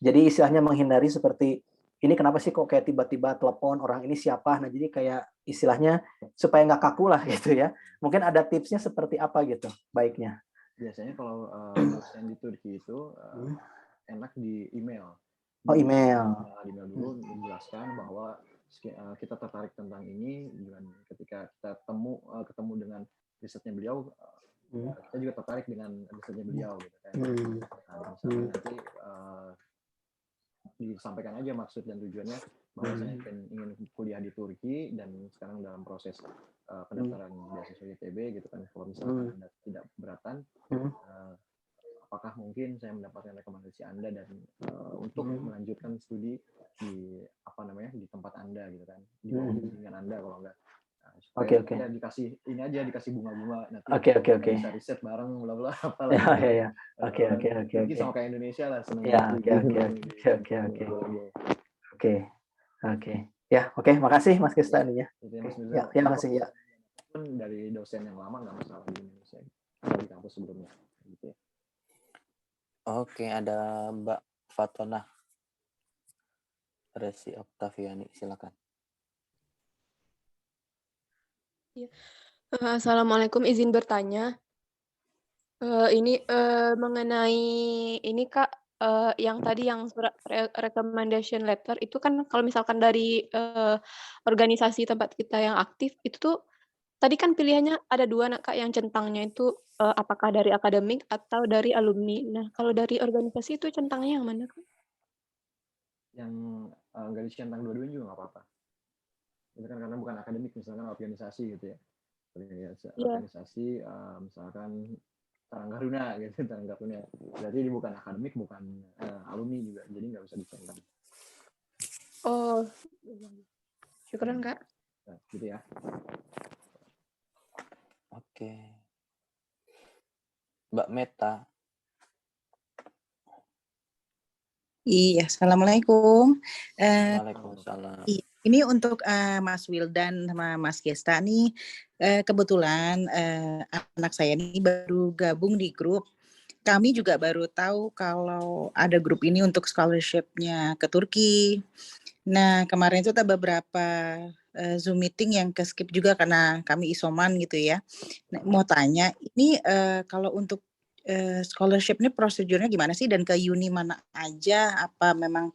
jadi istilahnya menghindari seperti ini kenapa sih kok kayak tiba-tiba telepon orang ini siapa, nah jadi kayak istilahnya supaya nggak kaku lah gitu ya. Mungkin ada tipsnya seperti apa gitu baiknya? Biasanya kalau dosen di Turki itu enak di email. Email. Di email dulu menjelaskan bahwa kita tertarik tentang ini, dan ketika kita ketemu dengan risetnya beliau, kita juga tertarik dengan risetnya beliau gitu kan. Nah, misalnya nanti disampaikan aja maksud dan tujuannya bahwa saya ingin kuliah di Turki dan sekarang dalam proses pendaftaran beasiswa ITB gitu kan. Kalau misalkan Anda tidak keberatan, apakah mungkin saya mendapatkan rekomendasi Anda dan untuk melanjutkan studi di di tempat Anda gitu kan, di bimbingan Anda kalau enggak. Oke. Dikasih bunga-bunga nanti. Oke. Bisa riset bareng bla bla apa lah. Ya. Oke. Sama kayak Indonesia lah seneng. Oke. Ya, oke, makasih Mas Kristan ya. Ya, makasih ya. Pun dari dosen yang lama nggak masalah di Indonesia, di kampus sebelumnya. Gitu ya. Oke, ada Mbak Fatona Resi Oktaviani, silakan. Assalamualaikum, izin bertanya. Ini mengenai ini Kak, yang tadi yang surat recommendation letter itu kan kalau misalkan dari organisasi tempat kita yang aktif itu tuh tadi kan pilihannya ada 2 Kak, yang centangnya itu apakah dari akademik atau dari alumni. Nah, kalau dari organisasi itu centangnya yang mana Kak? Yang nggak dicentang dua-duanya juga nggak apa-apa. Itu kan karena bukan akademik, misalkan organisasi gitu ya. Organisasi misalkan Taranggaruna gitu, Taranggaruna. Berarti ini bukan akademik, bukan alumni juga, jadi nggak usah dicentang. Oh, syukuran Kak. Nah, gitu ya. Oke. Mbak Meta. Iya, assalamualaikum. Waalaikumsalam. Ini untuk Mas Wildan sama Mas Gesta nih, kebetulan anak saya nih baru gabung di grup. Kami juga baru tahu kalau ada grup ini untuk scholarship-nya ke Turki. Nah, kemarin itu ada beberapa Zoom meeting yang ke-skip juga karena kami isoman gitu ya. Nah, mau tanya, ini kalau untuk scholarship ini prosedurnya gimana sih dan ke uni mana aja? Apa memang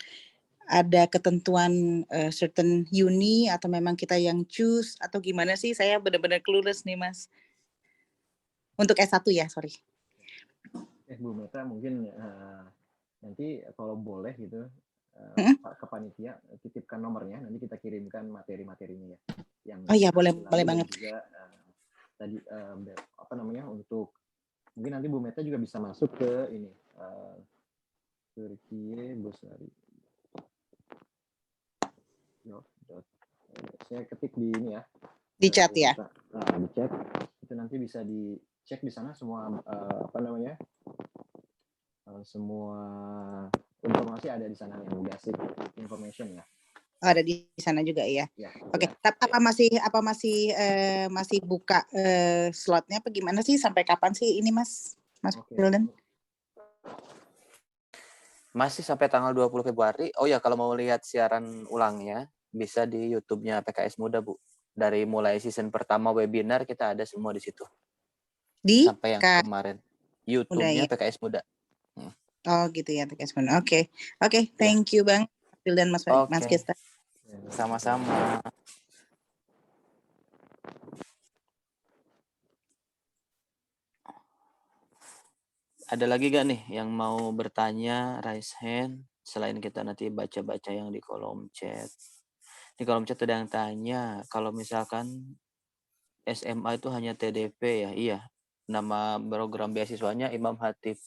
ada ketentuan certain uni atau memang kita yang choose atau gimana sih? Saya benar-benar clueless nih Mas. Untuk S1 ya, sorry. Bu Meta mungkin nanti kalau boleh gitu ke panitia titipkan nomornya, nanti kita kirimkan materi-materinya ya. Yang oh iya boleh banget. Juga tadi apa namanya untuk mungkin nanti Bu Meta juga bisa masuk ke ini Turkiye Bosari. Saya ketik di ini ya. Di chat ya. Di chat itu nanti bisa dicek di sana semua apa namanya semua informasi ada di sana yang basic information ya. Ada di sana juga ya. Oke. Apa masih buka slotnya apa gimana sih sampai kapan sih ini Mas Wildan? Masih sampai tanggal 20 Februari. Oh ya, kalau mau lihat siaran ulangnya bisa di YouTube-nya PKS Muda, Bu. Dari mulai season pertama webinar kita ada semua di situ. Sampai yang kemarin. YouTube-nya PKS Muda. Oh gitu ya PKS Muda. Oke, thank you Bang Wildan Mas Kesta. Sama-sama. Ada lagi gak nih yang mau bertanya, raise hand, selain kita nanti baca-baca yang di kolom chat. Di kolom chat ada yang tanya, kalau misalkan SMA itu hanya TDP ya? Iya, nama program beasiswanya Imam Hatip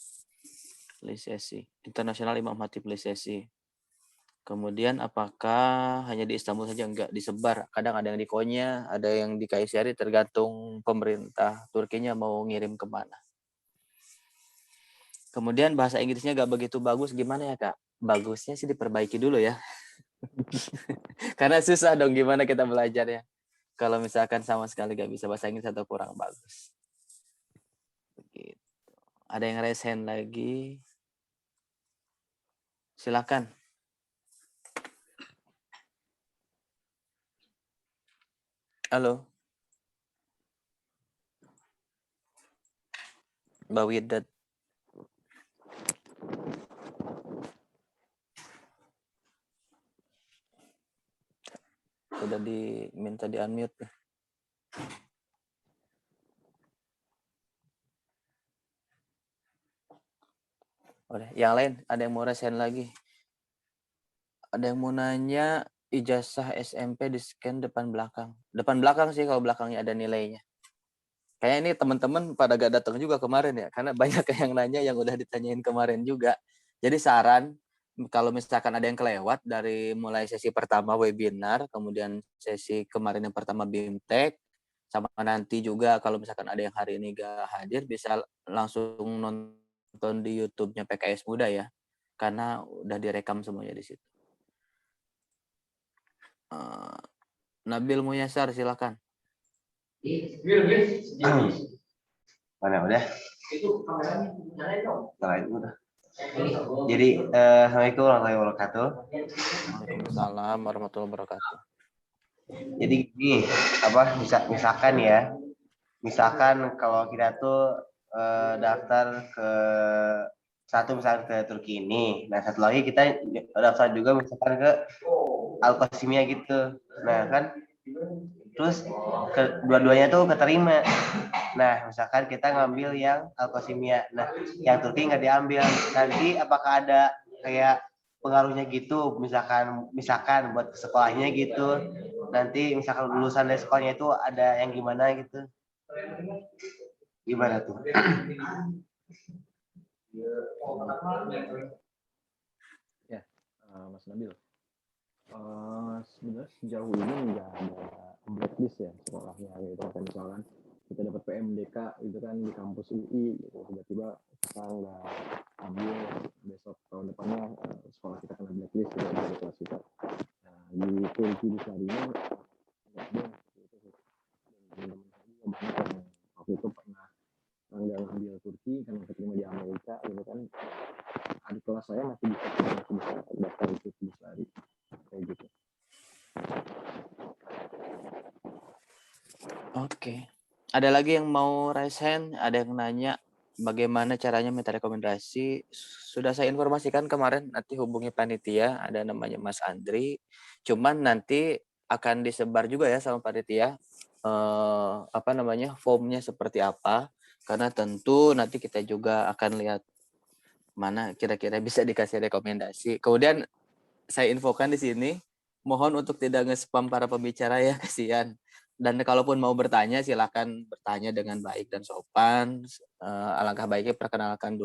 Lisesi, Internasional Imam Hatip Lisesi. Kemudian apakah hanya di Istanbul saja? Enggak, disebar. Kadang ada yang di Konya, ada yang di Kayseri, tergantung pemerintah Turkinya mau ngirim kemana. Kemudian bahasa Inggrisnya gak begitu bagus, gimana ya Kak? Bagusnya sih diperbaiki dulu ya. Karena susah dong gimana kita belajar ya. Kalau misalkan sama sekali gak bisa bahasa Inggris atau kurang bagus. Begitu. Ada yang raise hand lagi? Silakan. Halo. Mbak Widat. Udah diminta di-unmute nih. Udah, yang lain ada yang mau raise hand lagi? Ada yang mau nanya ijazah SMP di scan depan belakang. Depan belakang sih kalau belakangnya ada nilainya. Kayaknya ini teman-teman pada gak datang juga kemarin ya, karena banyak yang nanya yang udah ditanyain kemarin juga. Jadi saran, kalau misalkan ada yang kelewat dari mulai sesi pertama webinar, kemudian sesi kemarin yang pertama BIMTEK, sama nanti juga kalau misalkan ada yang hari ini gak hadir, bisa langsung nonton di YouTube-nya PKS Muda ya, karena udah direkam semuanya di situ. Nabil Muyassar, silakan. Mana udah? Udah. Jadi Assalamualaikum warahmatullahi wabarakatuh. Waalaikumsalam warahmatullahi wabarakatuh. Jadi gini, misalkan kalau kita tuh daftar ke satu misalkan ke Turki ini, nah satu lagi kita daftar juga misalkan ke Al-Qasimiyah gitu. Nah kan terus dua-duanya tuh keterima. Nah, misalkan kita ngambil yang Al-Qasimiyah. Nah, yang Turki nggak diambil. Nanti apakah ada kayak pengaruhnya gitu? Misalkan buat sekolahnya gitu. Nanti misalkan lulusan dari sekolahnya itu ada yang gimana gitu? Gimana tuh? Ya, Mas Nabil. Sebenarnya sejauh ini nggak ada blacklist ya sekolahnya gitu kan, misalkan kita dapat PMDK gitu kan di kampus UI gitu, tiba-tiba kita nggak ambil, besok tahun depannya sekolah kita kena blacklist gitu, dari kelas kita. Nah, di Turki di Syariah nggak ada gitu. Dan teman-teman juga banyak yang waktu itu pernah nggak ngambil Turki karena keterima di Amerika gitu kan. Adik kelas saya masih bisa daftar itu di Syariah kayak gitu. Oke. Ada lagi yang mau raise hand? Ada yang nanya bagaimana caranya minta rekomendasi sudah saya informasikan kemarin, nanti hubungi panitia, ada namanya Mas Andri. Cuman nanti akan disebar juga ya sama panitia, formnya seperti apa, karena tentu nanti kita juga akan lihat mana kira-kira bisa dikasih rekomendasi. Kemudian saya infokan di sini, mohon untuk tidak nge-spam para pembicara ya, kasihan. Dan kalaupun mau bertanya, silakan bertanya dengan baik dan sopan. Alangkah baiknya perkenalkan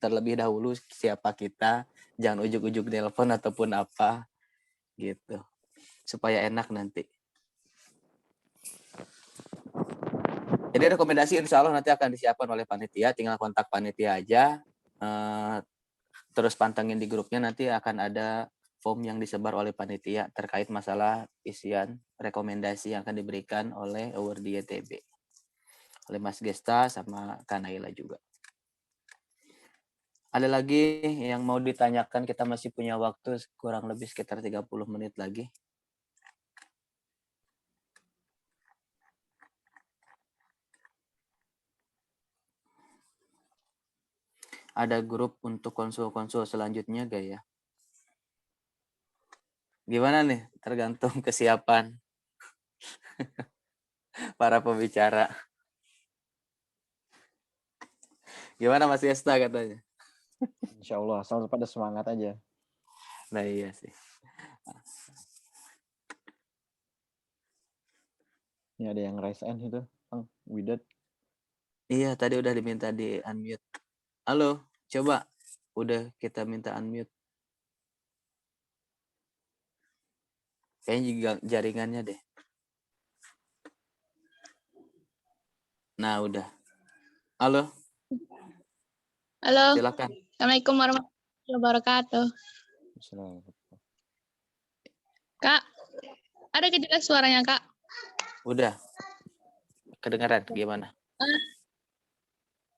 terlebih dahulu siapa kita, jangan ujuk-ujuk telepon ataupun apa, gitu. Supaya enak nanti. Jadi rekomendasi insya Allah nanti akan disiapkan oleh panitia, tinggal kontak panitia aja. Terus pantengin di grupnya, nanti akan ada form yang disebar oleh panitia terkait masalah isian rekomendasi yang akan diberikan oleh Award YTB. Oleh Mas Gesta sama Kak Naila juga. Ada lagi yang mau ditanyakan? Kita masih punya waktu kurang lebih sekitar 30 menit lagi. Ada grup untuk konsul-konsul selanjutnya gak ya? Gimana nih? Tergantung kesiapan para pembicara. Gimana Mas Gesta katanya? Insya Allah, asal pada semangat aja. Nah iya sih. Ini ada yang raise hand itu, Bang Widat. Iya, tadi udah diminta di unmute. Halo, coba. Udah kita minta unmute. Kayaknya juga jaringannya deh. Nah, udah. Halo. Halo. Silakan. Assalamualaikum warahmatullahi wabarakatuh. Kak, ada kejelas suaranya, Kak? Udah. Kedengaran gimana?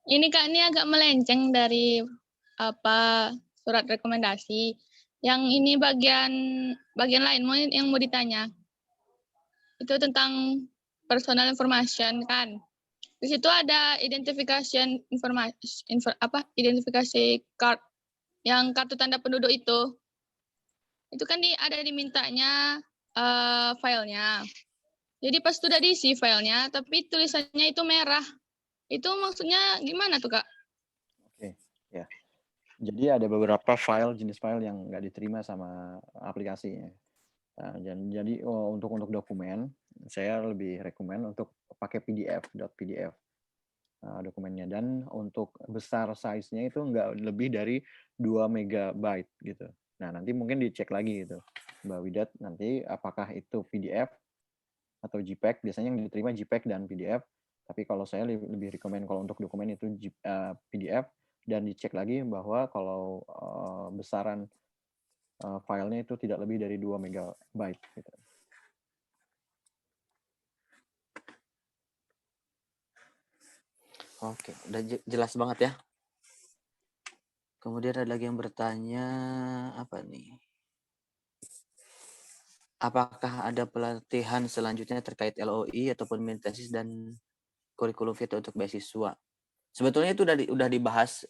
Ini Kak, ini agak melenceng dari surat rekomendasi. Yang ini bagian lain yang mau ditanya. Itu tentang personal information kan. Di situ ada identification identifikasi card yang kartu tanda penduduk itu. Itu kan ada dimintanya filenya. Jadi pas sudah diisi filenya, tapi tulisannya itu merah. Itu maksudnya gimana tuh, Kak? Oke, ya. Jadi ada beberapa jenis file yang nggak diterima sama aplikasinya. Nah, jadi untuk dokumen, saya lebih rekomen untuk pakai PDF. Dokumennya, dan untuk besar size-nya itu nggak lebih dari 2 MB gitu. Nah, nanti mungkin dicek lagi gitu, Mbak Widat, nanti apakah itu PDF atau JPEG. Biasanya yang diterima JPEG dan PDF, tapi kalau saya lebih rekomen kalau untuk dokumen itu PDF, dan dicek lagi bahwa kalau besaran filenya itu tidak lebih dari 2 MB gitu. Oke, udah jelas banget ya. Kemudian ada lagi yang bertanya, apa nih? Apakah ada pelatihan selanjutnya terkait LOI ataupun mintesis dan kurikulum vitae untuk beasiswa? Sebetulnya itu udah dibahas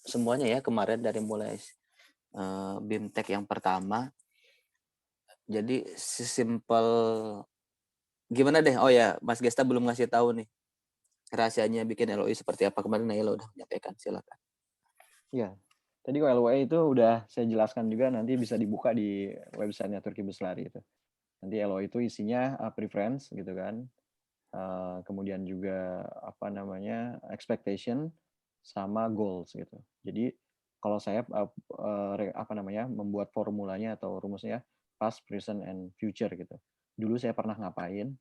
semuanya ya kemarin, dari mulai BIMTEK yang pertama. Jadi sesimpel gimana deh? Oh ya, Mas Gesta belum ngasih tahu nih rahasianya bikin LOI seperti apa. Kemarin Naila udah menyampaikan, silakan. Iya, tadi kalau LOI itu udah saya jelaskan juga, nanti bisa dibuka di websitenya Turki Beslari itu. Nanti LOI itu isinya preference gitu kan, kemudian juga expectation sama goals gitu. Jadi kalau saya membuat formulanya atau rumusnya past, present, and future gitu. Dulu saya pernah ngapain,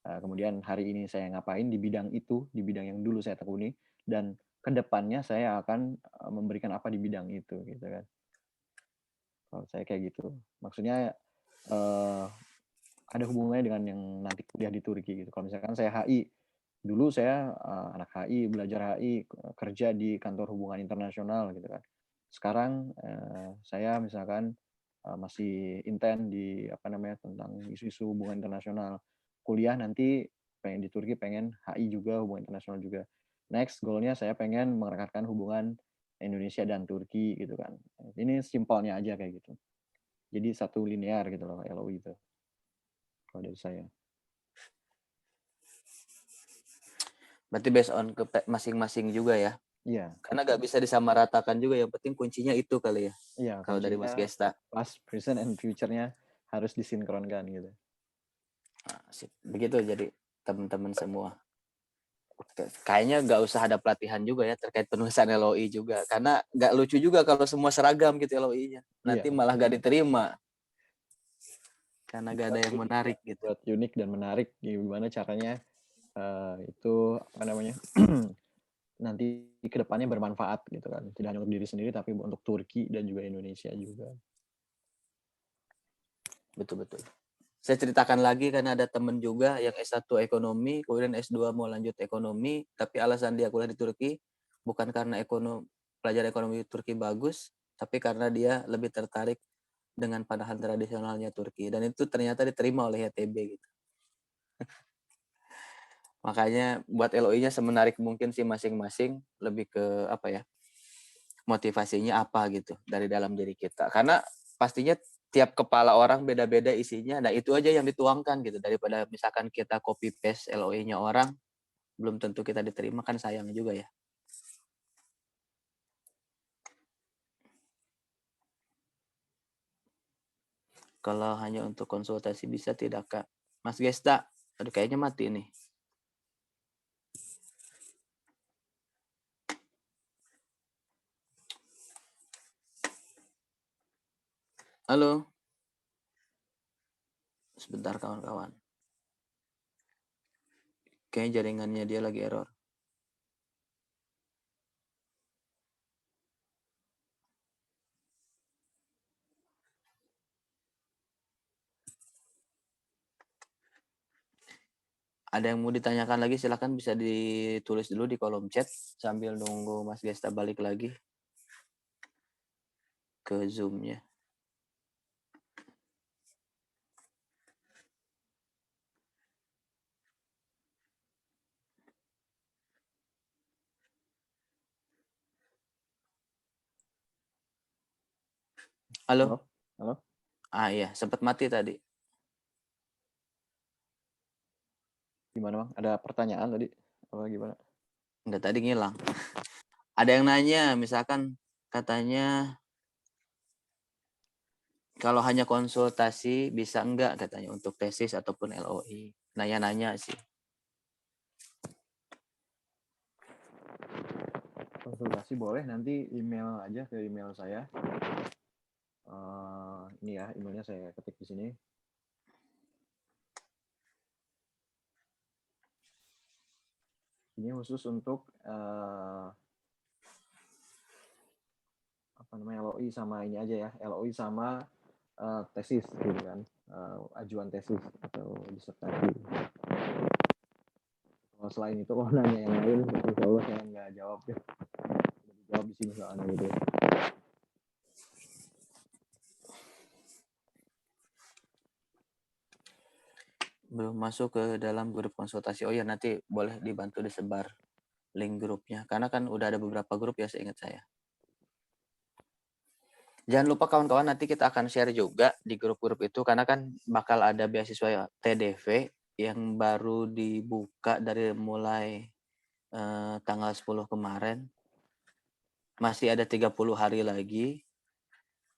kemudian hari ini saya ngapain di bidang itu, di bidang yang dulu saya tekuni, dan kedepannya saya akan memberikan apa di bidang itu gitu kan. Kalau saya kayak gitu, maksudnya ada hubungannya dengan yang nanti kuliah di Turki gitu. Kalau misalkan saya HI, dulu saya anak HI, belajar HI, kerja di kantor hubungan internasional gitu kan. Sekarang saya misalkan masih intern di tentang isu-isu hubungan internasional. Kuliah nanti pengen di Turki, pengen HI juga, hubungan internasional juga. next goalnya saya pengen merekatkan hubungan Indonesia dan Turki gitu kan. Ini simpelnya aja kayak gitu. Jadi satu linear gitu loh LOI itu. Kalau dari saya. Berarti based on ke masing-masing juga ya. Iya. Karena nggak bisa disamaratakan juga. Yang penting kuncinya itu kali ya. Iya. Kalau dari Mas Gesta. Past, present, and future-nya harus disinkronkan gitu. Nah, begitu jadi teman-teman semua. Kayaknya nggak usah ada pelatihan juga ya terkait penulisan LOI juga. Karena nggak lucu juga kalau semua seragam gitu LOI-nya. Nanti malah nggak diterima. Karena nggak ada yang menarik gitu. Buat unik dan menarik. Gimana caranya itu apa namanya nanti kedepannya bermanfaat gitu kan, tidak hanya untuk diri sendiri tapi untuk Turki dan juga Indonesia juga. Betul. Saya ceritakan lagi karena ada temen juga yang S1 ekonomi, kemudian S2 mau lanjut ekonomi, tapi alasan dia kuliah di Turki bukan karena pelajaran ekonomi Turki bagus, tapi karena dia lebih tertarik dengan panahan tradisionalnya Turki, dan itu ternyata diterima oleh YTB gitu. Makanya buat LOI-nya semenarik mungkin sih masing-masing, lebih ke apa ya, motivasinya apa gitu dari dalam diri kita. Karena pastinya tiap kepala orang beda-beda isinya, nah itu aja yang dituangkan gitu, daripada misalkan kita copy paste LOI-nya orang, belum tentu kita diterima, kan sayang juga ya. Kalau hanya untuk konsultasi bisa tidak, Kak? Mas Gesta, aduh kayaknya mati nih. Halo. Sebentar kawan-kawan. Kayaknya jaringannya dia lagi error. Ada yang mau ditanyakan lagi, silakan bisa ditulis dulu di kolom chat sambil nunggu Mas Gesta balik lagi ke Zoom-nya. Halo? Halo? Ah iya, sempat mati tadi. Gimana Bang? Ada pertanyaan tadi? Apa gimana? Enggak, tadi ngilang. Ada yang nanya, misalkan katanya kalau hanya konsultasi bisa enggak katanya untuk tesis ataupun LOI. Nanya-nanya sih. Konsultasi boleh, nanti email aja ke email saya. Ini ya, emailnya saya ketik di sini. Ini khusus untuk apa namanya LOI sama ini aja ya, LOI sama tesis gitu kan, ajuan tesis atau disertasi. Kalau selain itu kalau nanya yang lain, insya Allah saya nggak jawab ya. Udah dijawab di sini soalnya gitu. Belum masuk ke dalam grup konsultasi. Oh ya, nanti boleh dibantu disebar link grupnya. Karena kan udah ada beberapa grup ya seingat saya. Jangan lupa kawan-kawan, nanti kita akan share juga di grup-grup itu. Karena kan bakal ada beasiswa TDV yang baru dibuka dari mulai tanggal 10 kemarin. Masih ada 30 hari lagi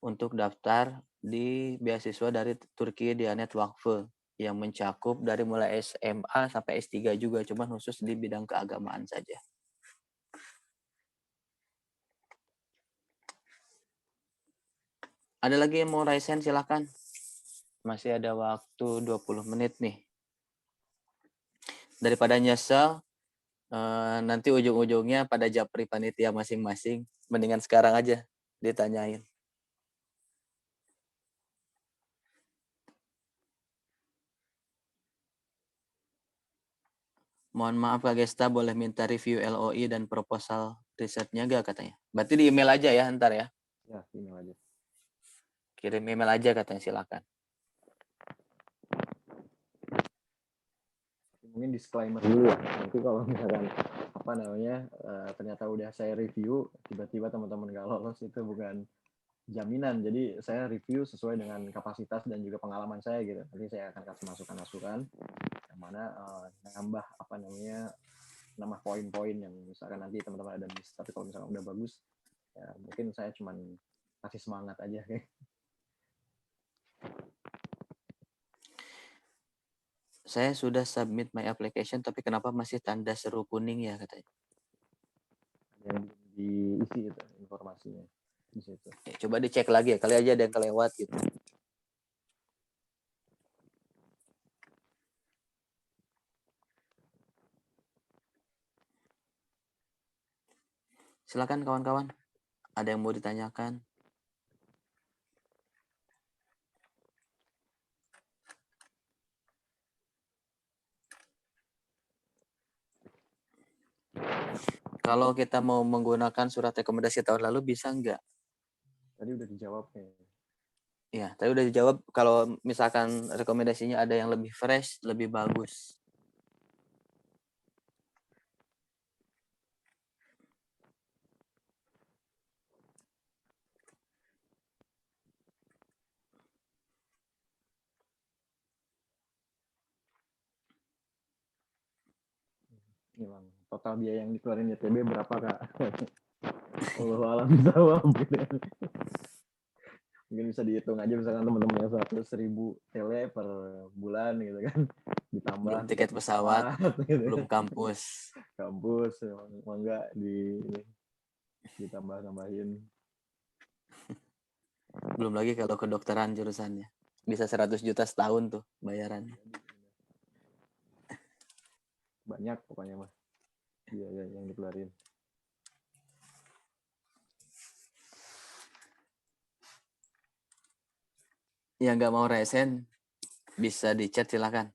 untuk daftar di beasiswa dari Turki Diyanet Vakfı yang mencakup dari mulai SMA sampai S3 juga, cuman khusus di bidang keagamaan saja. Ada lagi yang mau raise hand, silakan. Masih ada waktu 20 menit nih. Daripada nyesel, nanti ujung-ujungnya pada japri panitia masing-masing, mendingan sekarang aja ditanyain. Mohon maaf Kak Gesta, boleh minta review LOI dan proposal risetnya gak katanya? Berarti di email aja ya ntar ya? Ya, email aja. Kirim email aja katanya, silakan. Mungkin disclaimer dulu ya. Nanti kalau misalkan ternyata udah saya review, tiba-tiba teman-teman nggak lolos, itu bukan jaminan. Jadi saya review sesuai dengan kapasitas dan juga pengalaman saya gitu. Nanti saya akan kasih masukan-masukan yang mana nambah nambah poin-poin yang misalkan nanti teman-teman ada miss. Tapi kalau misalkan udah bagus, ya mungkin saya cuman kasih semangat aja kayak. Saya sudah submit my application, tapi kenapa masih tanda seru kuning ya katanya? Yang diisi itu informasinya di situ. Ya, coba dicek lagi ya, kali aja ada yang kelewat gitu. Silakan kawan-kawan, ada yang mau ditanyakan? Kalau kita mau menggunakan surat rekomendasi tahun lalu bisa nggak? Tadi udah dijawab ya. Ya, tadi udah dijawab. Kalau misalkan rekomendasinya ada yang lebih fresh, lebih bagus. Ini Bang, total biaya yang dikeluarin YTB berapa Kak? Allah alam jawab gitu. Mungkin bisa dihitung aja misalkan teman-teman yang 100.000 tele per bulan gitu kan, ditambah Belum tiket pesawat, gitu. belum kampus. Kampus, mau enggak ditambah-tambahin. Belum lagi kalau kedokteran jurusannya. Bisa 100 juta setahun tuh bayarannya. Banyak pokoknya mah biaya yang dikeluarin. Yang nggak mau resen bisa di chat silakan.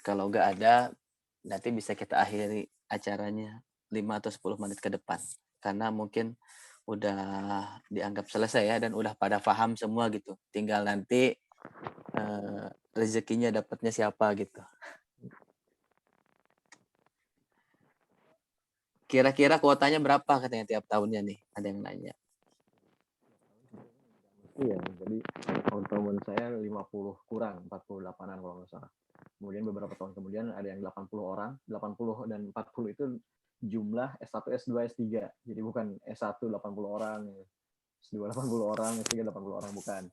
Kalau nggak ada, nanti bisa kita akhiri acaranya 5 atau 10 menit ke depan. Karena mungkin udah dianggap selesai ya, dan udah pada paham semua gitu. Tinggal nanti rezekinya dapatnya siapa gitu. Kira-kira kuotanya berapa katanya tiap tahunnya nih? Ada yang nanya. Iya, jadi tahun-tahun saya 50 kurang, 48-an kalau nggak salah. Kemudian beberapa tahun kemudian ada yang 80 orang, 80 dan 40 itu jumlah S1, S2, S3. Jadi bukan S1 80 orang, S2 80 orang, S3 80 orang, bukan.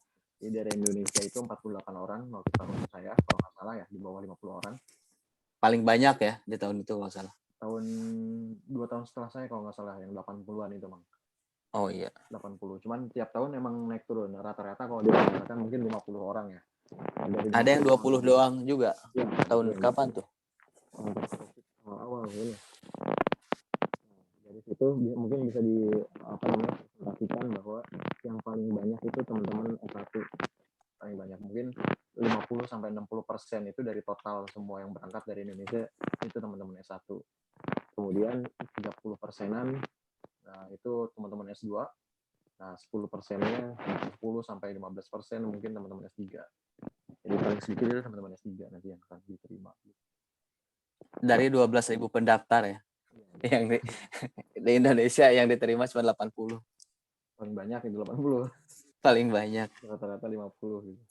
Jadi dari Indonesia itu 48 orang waktu tahun saya, kalau nggak salah ya, di bawah 50 orang. Paling banyak ya di tahun itu kalau salah. Tahun 2 tahun setelah saya kalau nggak salah, yang 80-an itu, Bang. Oh iya. 80. Cuman tiap tahun emang naik turun. Rata-rata kalau dikatakan mungkin 50 orang ya. Ada yang 20 doang juga. Ya, tahun kapan tuh? Awal ini. Dari situ mungkin bisa diperhatikan bahwa yang paling banyak itu teman-teman S1. Paling banyak mungkin 50 sampai 60% itu dari total semua yang berangkat dari Indonesia itu teman-teman S1. Kemudian 30%-an itu teman-teman S2. Nah, 10%-nya 10 sampai 15% mungkin teman-teman S3. Jadi paling sedikit itu teman-teman S3 nanti yang akan diterima. Dari 12.000 pendaftar ya. Yang di Indonesia yang diterima cuma 80. Paling banyak itu 80. Paling banyak. Rata-rata 50 gitu.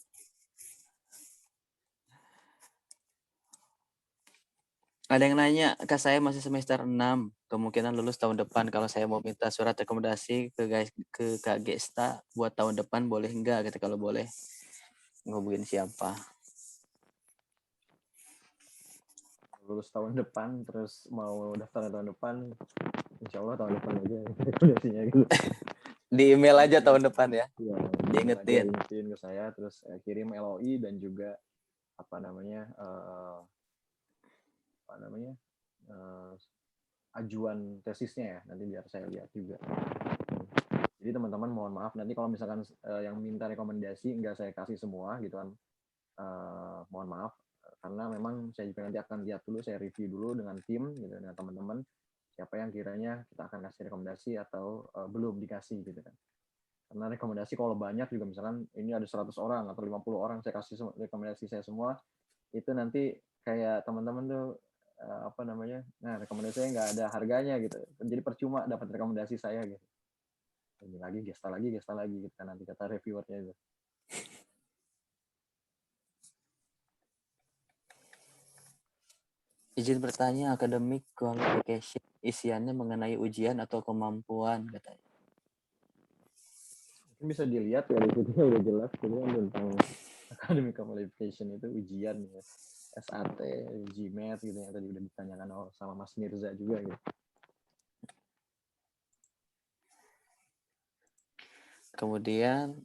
Ada yang nanya, Kak saya masih semester 6, kemungkinan lulus tahun depan. Kalau saya mau minta surat rekomendasi ke Kak Gesta buat tahun depan boleh enggak? Gitu, kalau boleh, ngehubungin siapa? Lulus tahun depan, terus mau daftar tahun depan, insya Allah tahun depan aja rekomendasinya gitu. Di email aja tahun depan ya? Iya, diingetin ke saya, terus kirim LOI dan juga ajuan tesisnya ya, nanti biar saya lihat juga. Jadi teman-teman mohon maaf nanti kalau misalkan yang minta rekomendasi nggak saya kasih semua gitu kan, mohon maaf karena memang saya juga nanti akan lihat dulu, saya review dulu dengan tim gitu, dengan teman-teman siapa yang kiranya kita akan kasih rekomendasi atau belum dikasih gitu kan. Karena rekomendasi kalau banyak juga misalkan ini ada 100 orang atau 50 orang saya kasih rekomendasi saya semua, itu nanti kayak teman-teman tuh apa namanya, nah rekomendasi saya nggak ada harganya gitu, jadi percuma dapat rekomendasi saya gitu. Ini lagi gesta lagi gitu kan nanti kata reviewernya itu. Izin bertanya, academic qualification isiannya mengenai ujian atau kemampuan katanya. Bisa dilihat ya di situ udah jelas gitu kan tentang academic qualification itu ujian ya. SAT, GMAT gitu yang tadi udah ditanyakan sama Mas Mirza juga gitu. Kemudian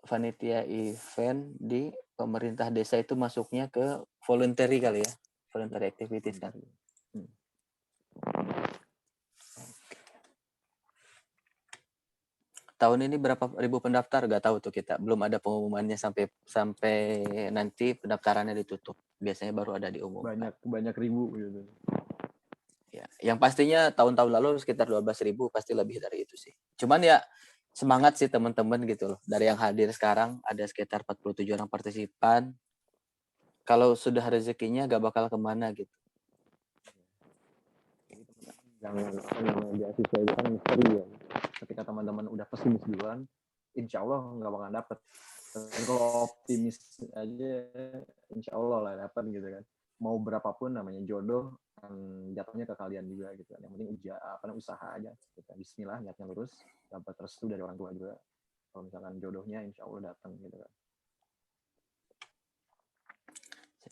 panitia event di pemerintah desa itu masuknya ke voluntary kali ya, voluntary activities kan. Tahun ini berapa ribu pendaftar gak tahu tuh kita, belum ada pengumumannya sampai nanti pendaftarannya ditutup. Biasanya baru ada diumumkan. Banyak ribu gitu. Ya, yang pastinya tahun-tahun lalu sekitar 12.000, pasti lebih dari itu sih. Cuman ya semangat sih teman-teman gitu loh. Dari yang hadir sekarang ada sekitar 47 orang partisipan. Kalau sudah rezekinya gak bakal kemana gitu. Jangan apa namanya beasiswa itu kan misteri ya. Ketika teman-teman udah pesimis duluan, insya Allah nggak bakal dapet. Dan kalau optimis aja, insya Allah lah dapet gitu kan. Mau berapapun namanya jodoh, jatuhnya ke kalian juga gitu kan. Yang penting usaha aja. Kita Bismillah, niatnya lurus, dapat restu dari orang tua juga. Kalau misalkan jodohnya, insya Allah datang gitu kan.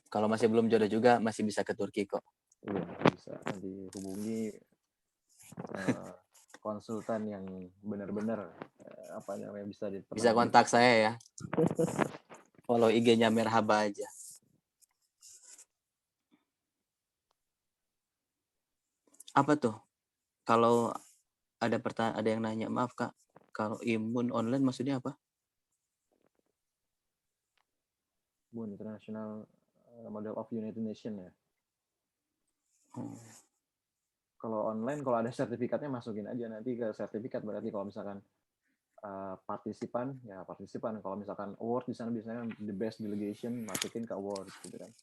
Kalau masih belum jodoh juga, masih bisa ke Turki kok. Iya, bisa dihubungi konsultan yang benar-benar apa namanya bisa kontak saya ya. Follow IG-nya Merhaba aja. Apa tuh? Kalau ada yang nanya, maaf Kak, kalau imun online maksudnya apa? Imun International Model of United Nations ya. Kalau online, kalau ada sertifikatnya masukin aja nanti ke sertifikat. Berarti kalau misalkan partisipan, kalau misalkan award di sana biasanya the best delegation, masukin ke award gitu kan.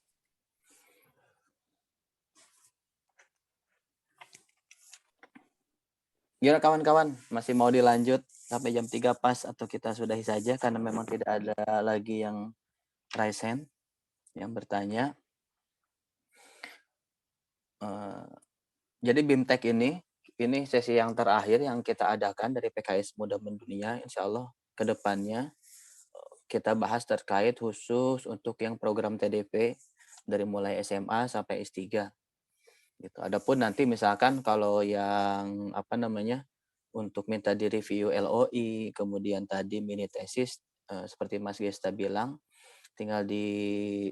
Gimana kawan-kawan, masih mau dilanjut sampai jam 3 pas atau kita sudahi saja karena memang tidak ada lagi yang raise hand yang bertanya. Jadi BIMTEK ini sesi yang terakhir yang kita adakan dari PKS Muda Mendunia. Insya Allah ke depannya kita bahas terkait khusus untuk yang program TDP dari mulai SMA sampai S3. Gitu. Adapun nanti misalkan kalau yang untuk minta di review LOI, kemudian tadi mini tesis seperti Mas Gesta bilang, tinggal di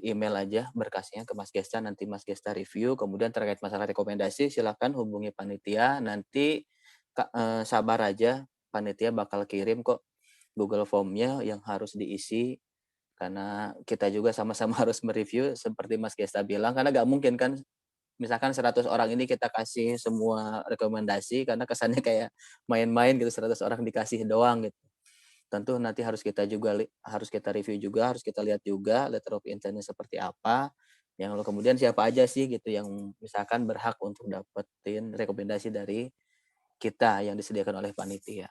email aja berkasnya ke Mas Gesta, nanti Mas Gesta review. Kemudian terkait masalah rekomendasi silakan hubungi panitia, nanti sabar aja, panitia bakal kirim kok Google Form-nya yang harus diisi, karena kita juga sama-sama harus mereview seperti Mas Gesta bilang, karena nggak mungkin kan misalkan 100 orang ini kita kasih semua rekomendasi, karena kesannya kayak main-main gitu, 100 orang dikasih doang gitu. Tentu nanti harus kita review juga, harus kita lihat juga letter of intent-nya seperti apa. Yang lalu kemudian siapa aja sih gitu yang misalkan berhak untuk dapetin rekomendasi dari kita yang disediakan oleh panitia.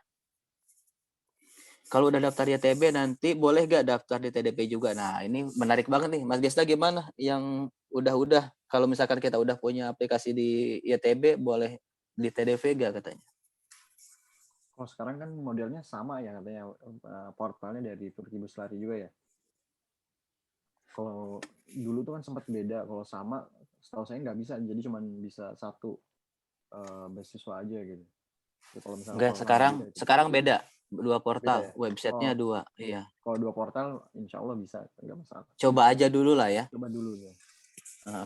Kalau udah daftar di ITB nanti boleh gak daftar di TDP juga? Nah ini menarik banget nih. Mas Gesta gimana? Yang udah kalau misalkan kita udah punya aplikasi di ITB boleh di TDP gak katanya? Kalau sekarang kan modelnya sama ya katanya, portalnya dari Turki Buslari juga ya. Kalau dulu tuh kan sempat beda, kalau sama setahu saya nggak bisa, jadi cuma bisa satu beasiswa aja gitu. Jadi kalau misalnya enggak, sekarang beda, dua portal, beda ya? Websitenya dua, iya. Kalau dua portal, insya Allah bisa, nggak masalah. Coba aja dulu lah ya. Coba dulu ya.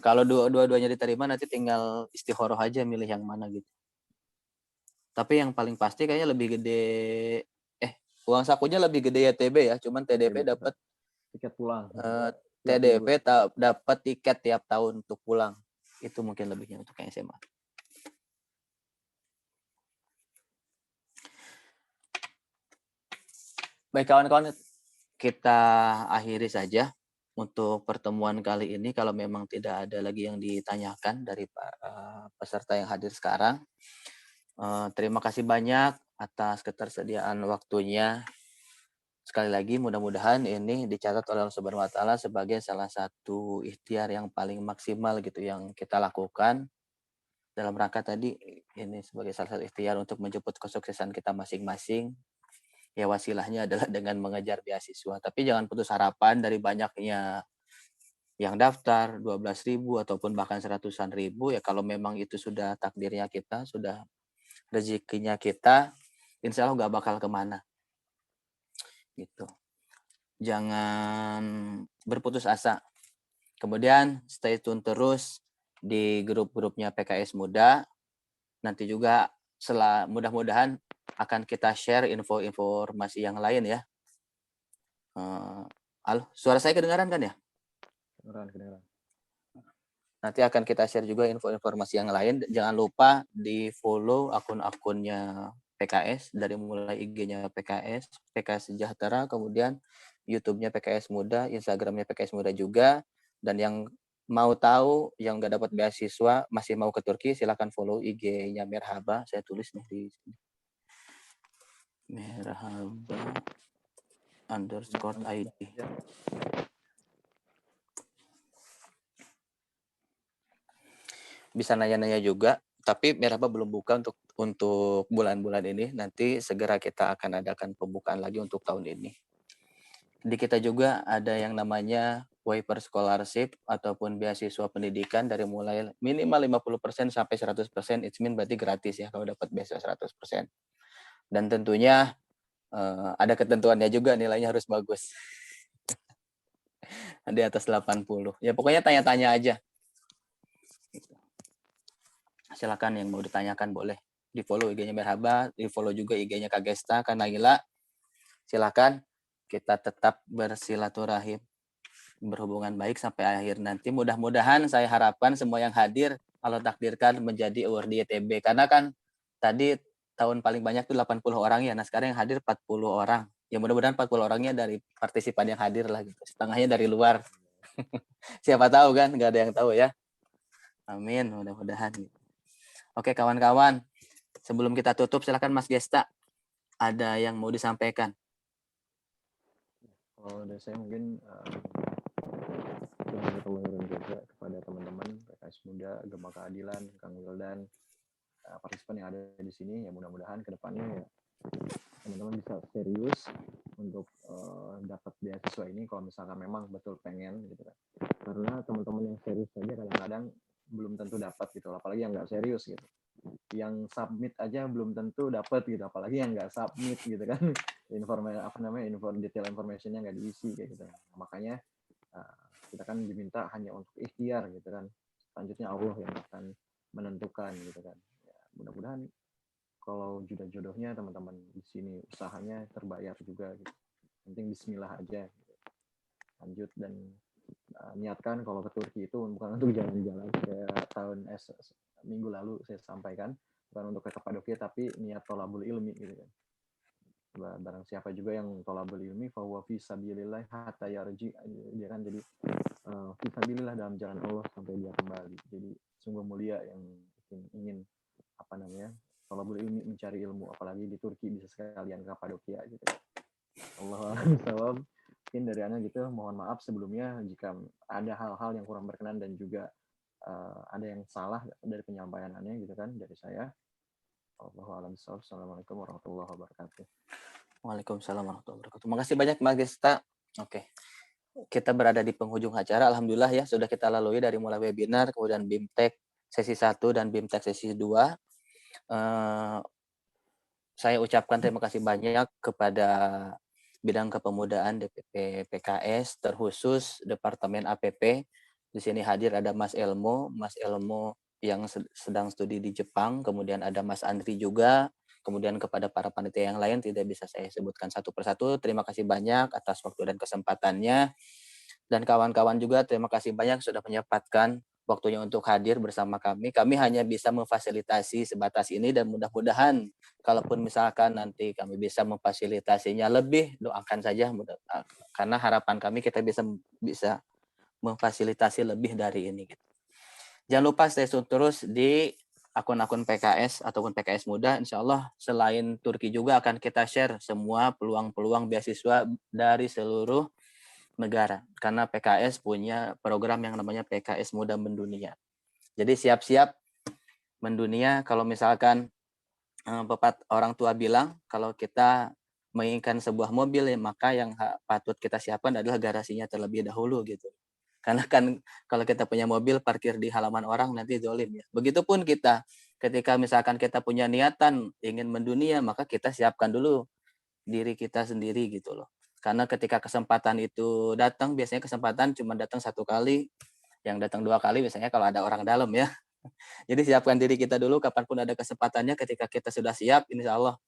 Kalau dua-duanya diterima nanti tinggal istikharah aja milih yang mana gitu. Tapi yang paling pasti kayaknya lebih gede, uang sakunya lebih gede ya TB ya, cuman TDP dapat tiket pulang. TDP dapat tiket tiap tahun untuk pulang. Itu mungkin lebihnya untuk yang SMA. Baik kawan-kawan, kita akhiri saja untuk pertemuan kali ini kalau memang tidak ada lagi yang ditanyakan dari peserta yang hadir sekarang. Terima kasih banyak atas ketersediaan waktunya. Sekali lagi mudah-mudahan ini dicatat oleh Allah Subhanahu wa taala sebagai salah satu ikhtiar yang paling maksimal gitu yang kita lakukan dalam rangka tadi ini sebagai salah satu ikhtiar untuk menjemput kesuksesan kita masing-masing. Ya wasilahnya adalah dengan mengejar beasiswa. Tapi jangan putus harapan dari banyaknya yang daftar 12.000 ataupun bahkan seratusan ribu ya kalau memang itu sudah takdirnya kita, sudah rezekinya kita, insya Allah nggak bakal kemana. Gitu. Jangan berputus asa. Kemudian stay tune terus di grup-grupnya PKS Muda. Nanti juga mudah-mudahan akan kita share info-informasi yang lain ya. Suara saya kedengaran kan ya? Kedengaran. Nanti akan kita share juga info-informasi yang lain. Jangan lupa di follow akun-akunnya PKS dari mulai IG-nya PKS Sejahtera, kemudian YouTube-nya PKS Muda, Instagram-nya PKS Muda juga. Dan yang mau tahu, yang nggak dapat beasiswa, masih mau ke Turki, silakan follow IG-nya Merhaba. Saya tulis nih di sini. Merhaba_ID. Bisa nanya-nanya juga, tapi Merhaba belum buka untuk bulan-bulan ini. Nanti segera kita akan adakan pembukaan lagi untuk tahun ini. Di kita juga ada yang namanya Waiver Scholarship ataupun beasiswa pendidikan dari mulai minimal 50% sampai 100%. It means berarti gratis ya kalau dapat beasiswa 100%. Dan tentunya ada ketentuannya juga, nilainya harus bagus. Di atas 80. Ya pokoknya tanya-tanya aja. Silakan yang mau ditanyakan boleh di follow IG-nya Merhaba, di follow juga IG-nya Kak Gesta, Kak Naila. Silakan kita tetap bersilaturahim, berhubungan baik sampai akhir nanti. Mudah-mudahan saya harapkan semua yang hadir Allah takdirkan menjadi awardee YTB, karena kan tadi tahun paling banyak tuh 80 orang ya. Nah sekarang yang hadir 40 orang. Ya mudah-mudahan 40 orangnya dari partisipan yang hadir lah gitu. Setengahnya dari luar. Siapa tahu kan, nggak ada yang tahu ya. Amin, mudah-mudahan. Oke kawan-kawan, sebelum kita tutup silakan Mas Gesta, ada yang mau disampaikan? Kalau dari saya mungkin juga kepada teman-teman PKS Muda, Gema Keadilan, Kang Wildan, partisipan yang ada di sini, ya mudah-mudahan ke depannya ya teman-teman bisa serius untuk dapat beasiswa ini kalau misalkan memang betul pengen gitu kan. Karena teman-teman yang serius saja kadang-kadang belum tentu dapat gitu, apalagi yang nggak serius gitu. Yang submit aja belum tentu dapat gitu, apalagi yang nggak submit gitu kan. Detail informationnya nggak diisi kayak gitu. Makanya kita kan diminta hanya untuk ikhtiar gitu kan. Selanjutnya Allah yang akan menentukan gitu kan. Ya, mudah-mudahan kalau jodoh-jodohnya teman-teman di sini usahanya terbayar juga gitu. Penting bismillah aja gitu. Lanjut dan niatkan kalau ke Turki itu bukan untuk jalan-jalan kayak tahun minggu lalu saya sampaikan, bukan untuk ke Kapadokia tapi niat tholabul ilmi gitu kan. Barang siapa juga yang tholabul ilmi fahuwa fi sabilillah hatta yarji, dia kan jadi fi sabilillah dalam jalan Allah sampai dia kembali. Jadi sungguh mulia yang ingin tholabul ilmi, mencari ilmu, apalagi di Turki bisa sekalian ke Kapadokia gitu. Allahuakbar. Mungkin dari Ana gitu, mohon maaf sebelumnya jika ada hal-hal yang kurang berkenan dan juga ada yang salah dari penyampaian Ana gitu kan dari saya. Assalamualaikum warahmatullahi wabarakatuh. Waalaikumsalam warahmatullahi wabarakatuh. Makasih banyak Mas Gesta. Oke. Kita berada di penghujung acara. Alhamdulillah ya sudah kita lalui dari mulai webinar, kemudian BIMTEK sesi 1 dan BIMTEK sesi 2. Saya ucapkan terima kasih banyak kepada Bidang Kepemudaan DPP PKS, terkhusus Departemen APP. Di sini hadir ada Mas Elmo yang sedang studi di Jepang, kemudian ada Mas Andri juga, kemudian kepada para panitia yang lain tidak bisa saya sebutkan satu persatu. Terima kasih banyak atas waktu dan kesempatannya. Dan kawan-kawan juga terima kasih banyak sudah menyempatkan waktunya untuk hadir bersama kami. Kami hanya bisa memfasilitasi sebatas ini dan mudah-mudahan kalaupun misalkan nanti kami bisa memfasilitasinya lebih, doakan saja karena harapan kami kita bisa memfasilitasi lebih dari ini gitu. Jangan lupa stay tune terus di akun-akun PKS ataupun PKS Muda. Insya Allah selain Turki juga akan kita share semua peluang-peluang beasiswa dari seluruh negara. Karena PKS punya program yang namanya PKS Muda Mendunia. Jadi siap-siap mendunia. Kalau misalkan orang tua bilang kalau kita menginginkan sebuah mobil, maka yang patut kita siapkan adalah garasinya terlebih dahulu gitu. Karena kan kalau kita punya mobil parkir di halaman orang nanti zolim ya. Begitupun kita, ketika misalkan kita punya niatan ingin mendunia, maka kita siapkan dulu diri kita sendiri gitu loh. Karena ketika kesempatan itu datang, biasanya kesempatan cuma datang 1 kali, yang datang 2 kali biasanya kalau ada orang dalam ya. Jadi siapkan diri kita dulu kapanpun ada kesempatannya, ketika kita sudah siap, insya Allah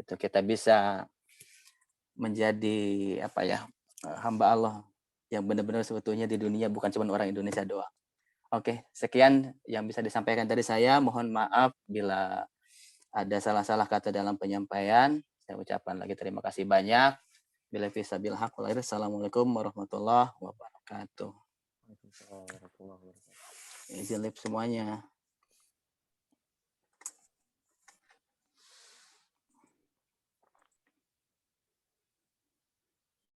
itu kita bisa menjadi hamba Allah yang benar-benar sebetulnya di dunia bukan cuma orang Indonesia doang. Oke, sekian yang bisa disampaikan dari saya. Mohon maaf bila ada salah-salah kata dalam penyampaian. Saya ucapkan lagi terima kasih banyak. Bila fisabil haq wal akhir. Assalamualaikum warahmatullahi wabarakatuh. Izin live semuanya.